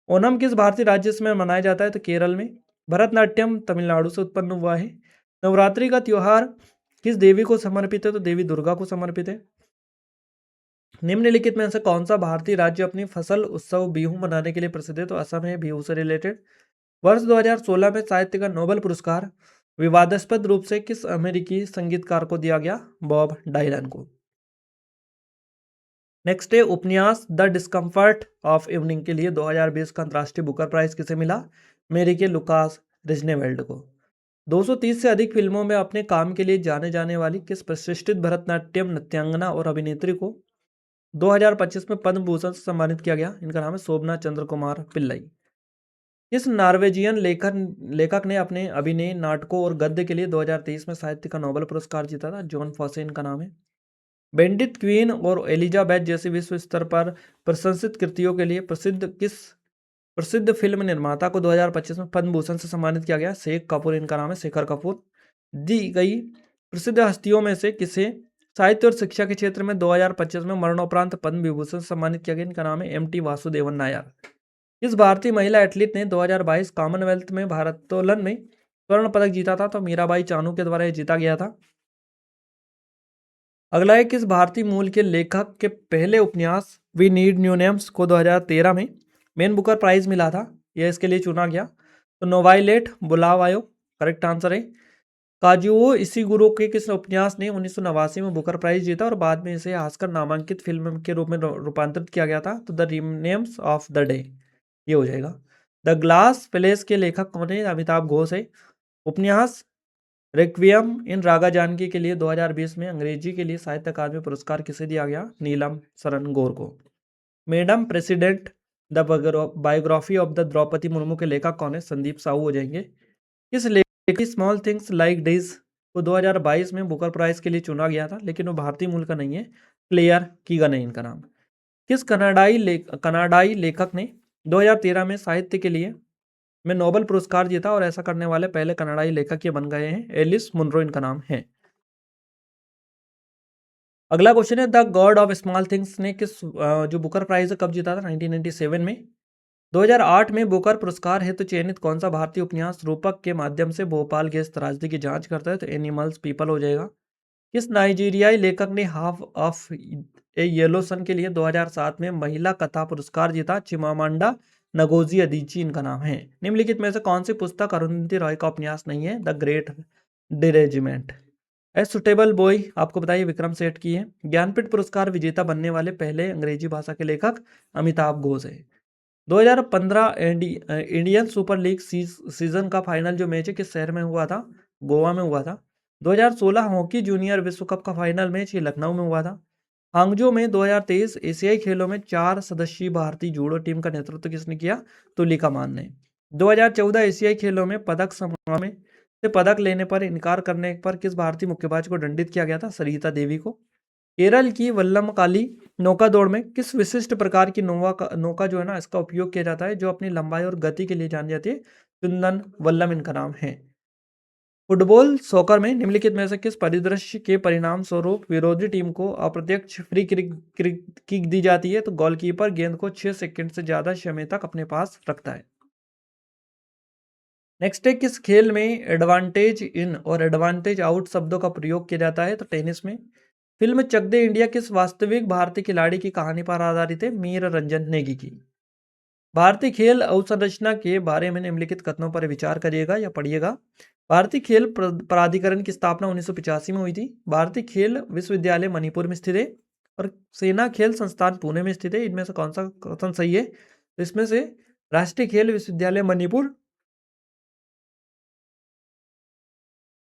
ओणम किस भारतीय राज्य में मनाया जाता है? तो केरल में। भरतनाट्यम तमिलनाडु से उत्पन्न हुआ है। नवरात्रि का त्योहार किस देवी को समर्पित है? तो देवी दुर्गा को समर्पित है। निम्नलिखित में से कौन सा भारतीय राज्य अपनी फसल उत्सव बिहू मनाने के लिए प्रसिद्ध है? तो असम है बिहू से रिलेटेड। वर्ष 2016 में साहित्य का नोबेल पुरस्कार विवादास्पद रूप से किस अमेरिकी संगीतकार को दिया गया? बॉब डायलन को। नेक्स्ट है उपन्यास द डिस्कम्फर्ट ऑफ इवनिंग के लिए 2020 का अंतर्राष्ट्रीय बुकर प्राइज किसे मिला? मेरी के लुकास रिजनेवेल्ड को। 230 से अधिक फिल्मों में अपने काम के लिए जाने जाने वाली किस प्रतिष्ठित भरतनाट्यम नृत्यांगना और अभिनेत्री को 2025 में पद्म भूषण से सम्मानित किया गया? इनका नाम है शोभना चंद्र कुमार पिल्लाई। इस नॉर्वेजियन लेखक ने अपने अभिनय, नाटकों और गद्य के लिए 2023 में साहित्य का नोबेल पुरस्कार जीता था? जॉन फॉसे इनका नाम है। बेंडिट क्वीन और एलिजाबेथ जैसी विश्व स्तर पर प्रशंसित कृतियों के लिए प्रसिद्ध फिल्म निर्माता को 2025 में पद्म भूषण से सम्मानित किया गया? शेख कपूर इनका नाम है, शेखर कपूर। दी गई प्रसिद्ध हस्तियों में से किसे साहित्य और शिक्षा के क्षेत्र में 2025 में मरणोपरांत पद्म विभूषण से सम्मानित किया गया? इनका नाम है एम.टी. वासुदेवन नायर। इस भारतीय महिला एथलीट ने 2022 कॉमनवेल्थ में भारोत्तोलन में स्वर्ण पदक जीता था? तो मीराबाई चानू के द्वारा यह जीता गया था। अगला है किस भारतीय मूल के लेखक के पहले उपन्यास वी नीड न्यू नेम्स को 2013 में मेन बुकर प्राइज मिला था? यह इसके लिए चुना गया। तो नोवाइलेट बुलाव आयो करेक्ट आंसर है। काजुओ इशिगुरो के किस उपन्यास ने 1989 में बुकर प्राइज जीता और बाद में इसे हास्कर नामांकित फिल्म के रूप में रूपांतरित किया गया था? तो the names of the day ये हो जाएगा। द ग्लास पैलेस के लेखक कौन है? अमिताभ घोष है। उपन्यास रिक्वियम इन रागा जानकी के लिए 2020 में अंग्रेजी के लिए साहित्य अकादमी पुरस्कार किसे दिया गया? नीलम शरण गौर को। Madam President the biography of the Draupadi Murmu के लेखक कौन है? संदीप साहू हो जाएंगे। इस लेखक स्मॉल थिंग्स लाइक दिस को 2022 में बुकर प्राइज के लिए चुना गया था, लेकिन वो भारतीय मूल का नहीं है, क्लेयर कीगन है इनका नाम। किस कनाडाई लेखक ने 2013 में साहित्य के लिए में नोबेल पुरस्कार जीता और ऐसा करने वाले पहले कनाडाई लेखक ये बन गए हैं? एलिस मुनरो इनका नाम है। अगला क्वेश्चन है the God of small things ने किस जो बुकर प्राइज कब जीता था? 1997 में। 2008 में बुकर पुरस्कार हेतु चयनित कौन सा भारतीय उपन्यास रूपक के माध्यम से भोपाल गैस त्रासदी की जांच करता है? तो एनिमल्स पीपल हो जाएगा। किस नाइजीरियाई लेखक ने Half of a Yellow Sun के लिए 2007 में महिला कथा पुरस्कार जीता? चिमामांडा नगोजी अदीची इनका नाम है। निम्नलिखित में से कौन सी पुस्तक अरुंधति रॉय का उपन्यास नहीं है? The great derangement. A suitable boy आपको बताइए विक्रम सेठ की है। ज्ञानपीठ पुरस्कार विजेता बनने वाले पहले अंग्रेजी भाषा के लेखक अमिताभ घोष है। 2015 इंडियन सुपर लीग सीजन का फाइनल जो मैच है किस शहर में हुआ था? गोवा में हुआ था। 2016 हॉकी जूनियर विश्व कप का फाइनल मैच ये लखनऊ में हुआ था। हांगजो में 2023 एशियाई खेलों में 4 सदस्यीय भारतीय जूडो टीम का नेतृत्व किसने किया? तुलिका मान ने। 2014 एशियाई खेलों में पदक समारोह में से पदक लेने पर इनकार करने पर किस भारतीय मुक्केबाज को दंडित किया गया था? सरिता देवी को। केरल की वल्लमकाली नौका दौड़ में किस विशिष्ट प्रकार की नौका जो है ना इसका उपयोग किया जाता है जो अपनी लंबाई और गति के लिए जानी जाती है? चुंदन वल्लम इनका नाम है। फुटबॉल सॉकर में निम्नलिखित में से किस परिदृश्य के परिणाम स्वरूप विरोधी टीम को अप्रत्यक्ष फ्री किक दी जाती है? तो गोलकीपर गेंद को 6 सेकंड से ज्यादा समय तक अपने पास रखता है। नेक्स्ट है किस खेल में एडवांटेज इन और एडवांटेज आउट शब्दों का प्रयोग किया जाता है? तो टेनिस में। फिल्म चक दे इंडिया किस वास्तविक भारतीय खिलाड़ी की कहानी पर आधारित है? मीर रंजन नेगी की। भारतीय खेल अवसंरचना के बारे में निम्नलिखित कथनों पर विचार करिएगा या पढ़िएगा। भारतीय खेल प्राधिकरण की स्थापना 1985 में हुई थी। भारतीय खेल विश्वविद्यालय मणिपुर में स्थित है और सेना खेल संस्थान पुणे में स्थित है। इनमें से कौन सा कथन सही है? तो इसमें से राष्ट्रीय खेल विश्वविद्यालय मणिपुर,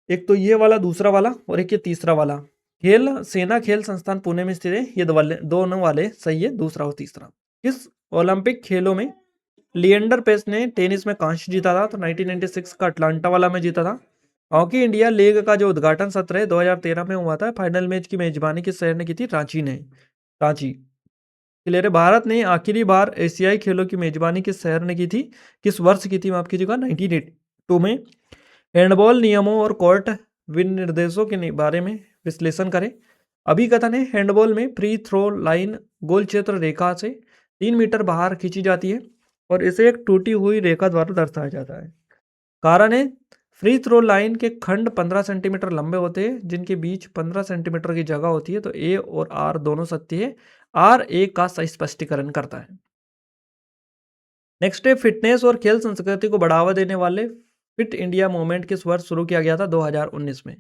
एक तो ये वाला, दूसरा वाला और एक ये तीसरा वाला। खेल सेना खेल संस्थान पुणे में स्थित है, ये दोनों वाले सही है, दूसरा और तीसरा। किस ओलंपिक खेलों में लिएंडर पेस ने टेनिस में कांस्य जीता था? तो 1996 का अटलांटा वाला में जीता था। हॉकी इंडिया लीग का जो उद्घाटन सत्र है 2013 में हुआ था। फाइनल मैच की मेजबानी किस शहर ने की थी? रांची ने। रांची। क्लियर है। भारत ने आखिरी बार एशियाई खेलों की मेजबानी किस शहर ने की थी? किस वर्ष की थी माफ कीजिएगा? 1982 में। हैंडबॉल नियमों और कोर्ट विनिर्देशों के बारे में विश्लेषण करें। अभिकथन है हैंडबॉल में फ्री थ्रो लाइन गोल क्षेत्र रेखा से 3 मीटर बाहर खींची जाती है और इसे एक टूटी हुई रेखा द्वारा दर्शाया जाता है। कारण है फ्री थ्रो लाइन के खंड 15 सेंटीमीटर लंबे होते हैं जिनके बीच 15 सेंटीमीटर की जगह होती है। तो ए और आर दोनों सत्य है। आर ए का सही स्पष्टीकरण करता है। नेक्स्ट है फिटनेस और खेल संस्कृति को बढ़ावा देने वाले फिट इंडिया मूवमेंट किस वर्ष शुरू किया गया था? 2019 में।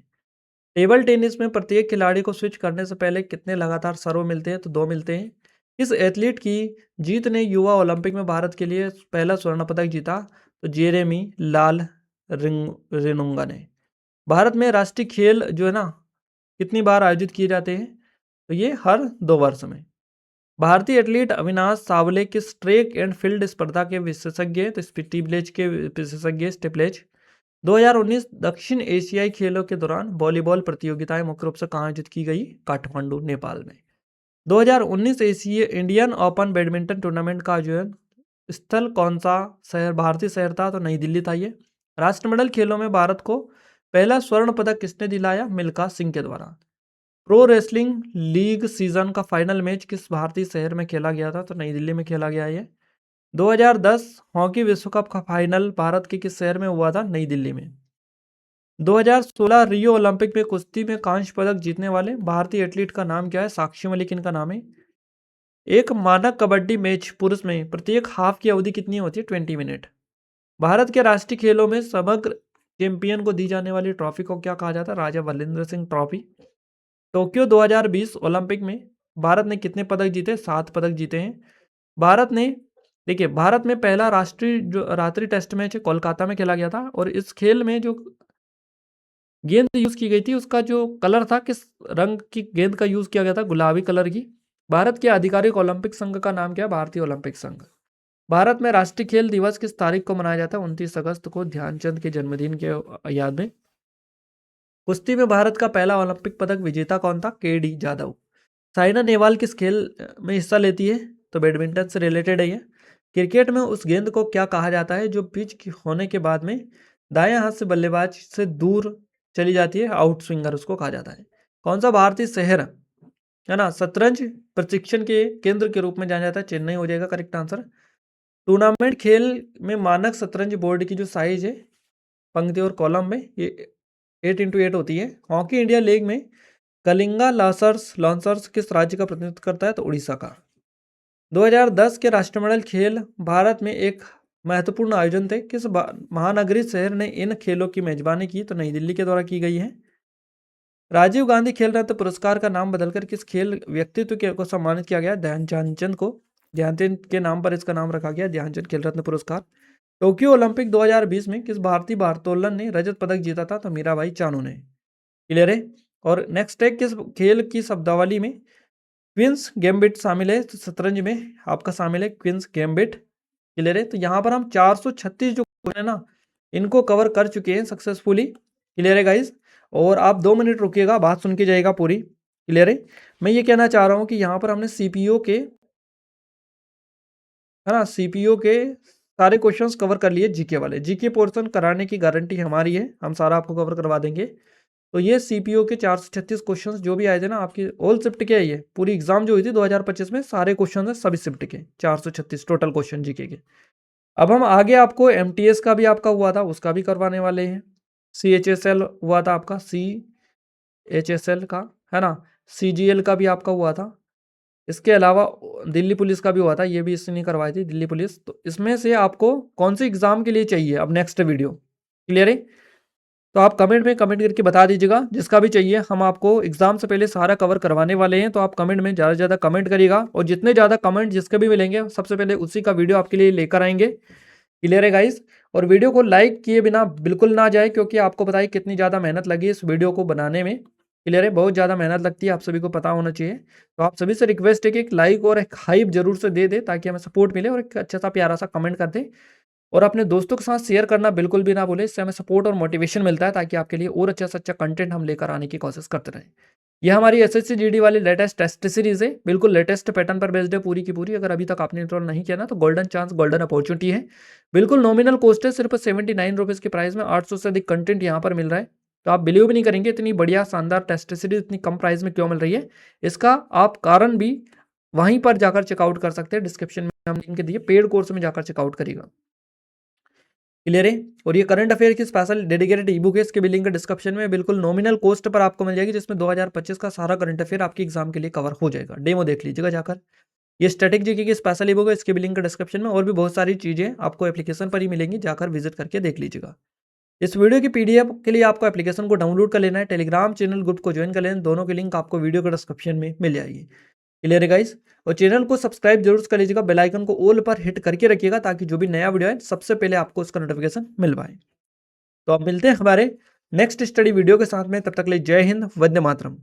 टेबल टेनिस में प्रत्येक खिलाड़ी को स्विच करने से पहले कितने लगातार सर्व मिलते हैं? तो 2 मिलते हैं। इस एथलीट की जीत ने युवा ओलंपिक में भारत के लिए पहला स्वर्ण पदक जीता? तो जेरेमी लाल रेनुंगा ने। भारत में राष्ट्रीय खेल जो है ना कितनी बार आयोजित किए जाते हैं? तो ये हर 2 वर्ष में। भारतीय एथलीट अविनाश सावले किस ट्रैक एंड फील्ड स्पर्धा के विशेषज्ञ हैं? तो स्टीपलेज के विशेषज्ञ स्टीपलेज। 2019 दक्षिण एशियाई खेलों के दौरान वॉलीबॉल प्रतियोगिताएं मुख्य रूप से कहाँ आयोजित की गई? काठमांडू नेपाल में। 2019 Asia Indian open badminton tournament का आयोजन स्थल कौन सा शहर भारतीय शहर था? तो नई दिल्ली था ये। राष्ट्रमंडल खेलों में भारत को पहला स्वर्ण पदक किसने दिलाया? मिल्खा सिंह के द्वारा। प्रो रेसलिंग लीग सीजन का फाइनल मैच किस भारतीय शहर में खेला गया था? तो नई दिल्ली में खेला गया है। 2010 हॉकी विश्व कप का फाइनल भारत के किस शहर में हुआ था? नई दिल्ली में। 2016 रियो ओलंपिक में कुश्ती में कांस्य पदक जीतने वाले भारतीय एथलीट का नाम क्या है? साक्षी मलिक इनका नाम है। एक मानक कबड्डी मैच पुरुष में प्रत्येक हाफ की अवधि कितनी होती है? 20 मिनट। भारत के राष्ट्रीय खेलों में समग्र चैंपियन को दी जाने वाली ट्रॉफी को क्या कहा जाता है? राजा बलिंद्र सिंह ट्रॉफी। टोक्यो 2020 ओलंपिक में भारत ने कितने पदक जीते? 7 पदक जीते हैं। भारत ने देखिए भारत में पहला राष्ट्रीय जो रात्रि टेस्ट मैच कोलकाता में खेला गया था और इस खेल में जो गेंद यूज की गई थी उसका जो कलर था किस रंग की गेंद का यूज किया गया था? गुलाबी कलर की। भारत के आधिकारिक ओलंपिक संघ का नाम क्या है? भारतीय ओलंपिक संघ। भारत में राष्ट्रीय खेल दिवस किस तारीख को मनाया जाता है? 29 अगस्त को ध्यानचंद के जन्मदिन के याद में। कुश्ती में भारत का पहला ओलंपिक पदक विजेता कौन था? के.डी. जाधव। साइना नेहवाल किस खेल में हिस्सा लेती है? तो बैडमिंटन से रिलेटेड है ये। क्रिकेट में उस गेंद को क्या कहा जाता है जो पिच होने के बाद में दाएं हाथ से बल्लेबाज से दूर चली जाती है? आउट स्विंगर उसको कहा जाता है। कौन सा भारतीय शहर है ना शतरंज प्रशिक्षण के केंद्र के रूप में जाना जाता है? चेन्नई हो जाएगा करेक्ट आंसर। टूर्नामेंट खेल में मानक शतरंज बोर्ड की जो साइज है पंक्ति और कॉलम में ये 8x8 होती है। हॉकी इंडिया लीग में कलिंगा लॉन्सर्स किस राज्य का प्रतिनिधित्व करता है? तो उड़ीसा का। 2010 के राष्ट्रमंडल खेल भारत में एक महत्वपूर्ण आयोजन थे। किस महानगरीय शहर ने इन खेलों की मेजबानी की? तो नई दिल्ली के द्वारा की गई है। राजीव गांधी खेल रत्न पुरस्कार का नाम बदलकर किस खेल व्यक्तित्व को सम्मानित किया गया? ध्यानचंद को। ध्यानचंद के नाम पर इसका नाम रखा गया, ध्यानचंद खेल रत्न पुरस्कार। टोक्यो ओलंपिक 2020 में किस भारतीय भारोत्तोलन ने रजत पदक जीता था? तो मीराबाई चानू ने। क्लियर है। और नेक्स्ट है, किस खेल की शब्दावली में क्वींस गैम्बिट शामिल है? तो शतरंज में आपका शामिल है क्वींस गैम्बिट। क्लियर है। तो यहाँ पर हम 436 जो क्वेश्चन है ना, इनको कवर कर चुके हैं सक्सेसफुली। क्लियर है गाइज। और आप 2 मिनट रुकिएगा, बात सुन के जाइएगा पूरी। क्लियर है। मैं ये कहना चाह रहा हूँ कि यहाँ पर हमने सीपीओ के, है ना, सीपीओ के सारे क्वेश्चंस कवर कर लिए। जीके वाले, जीके पोर्शन कराने की गारंटी हमारी है, हम सारा आपको कवर करवा देंगे। तो ये सीपीओ के 436 क्वेश्चंस जो भी आए थे ना, आपकी ऑल शिफ्ट के, ये पूरी एग्जाम जो हुई थी 2025 में, सारे क्वेश्चन है सभी शिफ्ट के 436 टोटल क्वेश्चन जीके के। अब हम आगे आपको एमटीएस का भी आपका हुआ था, उसका भी करवाने वाले हैं। सीएचएसएल हुआ था आपका, सीएचएसएल का, है ना, सीजीएल का भी आपका हुआ था। इसके अलावा दिल्ली पुलिस का भी हुआ था, ये भी इसने नहीं करवाई थी दिल्ली पुलिस। तो इसमें से आपको कौन सी एग्जाम के लिए चाहिए अब नेक्स्ट वीडियो? क्लियर है। तो आप कमेंट में कमेंट करके बता दीजिएगा, जिसका भी चाहिए। हम आपको एग्जाम से पहले सारा कवर करवाने वाले हैं, तो आप कमेंट में ज़्यादा से ज़्यादा कमेंट करिएगा, और जितने ज़्यादा कमेंट जिसके भी मिलेंगे सबसे पहले उसी का वीडियो आपके लिए लेकर आएंगे। क्लियर है गाइस। और वीडियो को लाइक किए बिना बिल्कुल ना जाए, क्योंकि आपको पता है कितनी ज़्यादा मेहनत लगी इस वीडियो को बनाने में। क्लियर है, बहुत ज़्यादा मेहनत लगती है, आप सभी को पता होना चाहिए। तो आप सभी से रिक्वेस्ट है कि एक लाइक और एक हाइप जरूर से दे दे, ताकि हमें सपोर्ट मिले, और एक अच्छा सा प्यारा सा कमेंट कर दे, और अपने दोस्तों के साथ शेयर करना बिल्कुल भी ना भूले। इससे हमें सपोर्ट और मोटिवेशन मिलता है, ताकि आपके लिए और अच्छा से अच्छा कंटेंट हम लेकर आने की कोशिश करते रहें। यह हमारी एसएससी जीडी वाली लेटेस्ट टेस्ट सीरीज है, बिल्कुल लेटेस्ट पैटर्न पर बेस्ड है पूरी की पूरी। अगर अभी तक आपने इंस्टॉल नहीं किया ना, तो गोल्डन चांस, गोल्डन अपॉर्चुनिटी है। बिल्कुल नॉमिनल कॉस्ट है, सिर्फ 79 रुपीज़ की प्राइस में 800 से अधिक कंटेंट यहाँ पर मिल रहा है। तो आप बिलीव भी नहीं करेंगे इतनी बढ़िया शानदार टेस्ट सीरीज इतनी कम प्राइस में क्यों मिल रही है। इसका आप कारण भी वहीं पर जाकर चेकआउट कर सकते हैं, डिस्क्रिप्शन में हम लिंक दिए, पेड कोर्स में जाकर चेकआउट करिएगा। क्लियर है। और ये करंट अफेयर की स्पेशल डेडिकेटेड ई बुक है, इसके भी लिंक डिस्क्रिप्शन में बिल्कुल नॉमिनल कॉस्ट पर आपको मिल जाएगी, जिसमें 2025 का सारा करंट अफेयर आपके एग्जाम के लिए कवर हो जाएगा। डेमो देख लीजिएगा जाकर। ये स्टैटिक जीके की स्पेशल ई बुक है, इसके भी लिंक डिस्क्रिप्शन में। और भी बहुत सारी चीजें आपको एप्लीकेशन पर ही मिलेंगी, जाकर विजिट करके देख लीजिएगा। इस वीडियो की पीडीएफ के लिए आपको एप्लीकेशन को डाउनलोड कर लेना है, टेलीग्राम चैनल ग्रुप को ज्वाइन कर लेना, दोनों की लिंक आपको वीडियो के डिस्क्रिप्शन में मिल जाएगी। क्लियर है गाइस। और चैनल को सब्सक्राइब जरूर कर लीजिएगा, बेल आइकन को ऑल पर हिट करके रखिएगा, ताकि जो भी नया वीडियो है सबसे पहले आपको उसका नोटिफिकेशन मिल पाए। तो अब मिलते हैं हमारे नेक्स्ट स्टडी वीडियो के साथ में, तब तक के लिए जय हिंद, वंदे मातरम।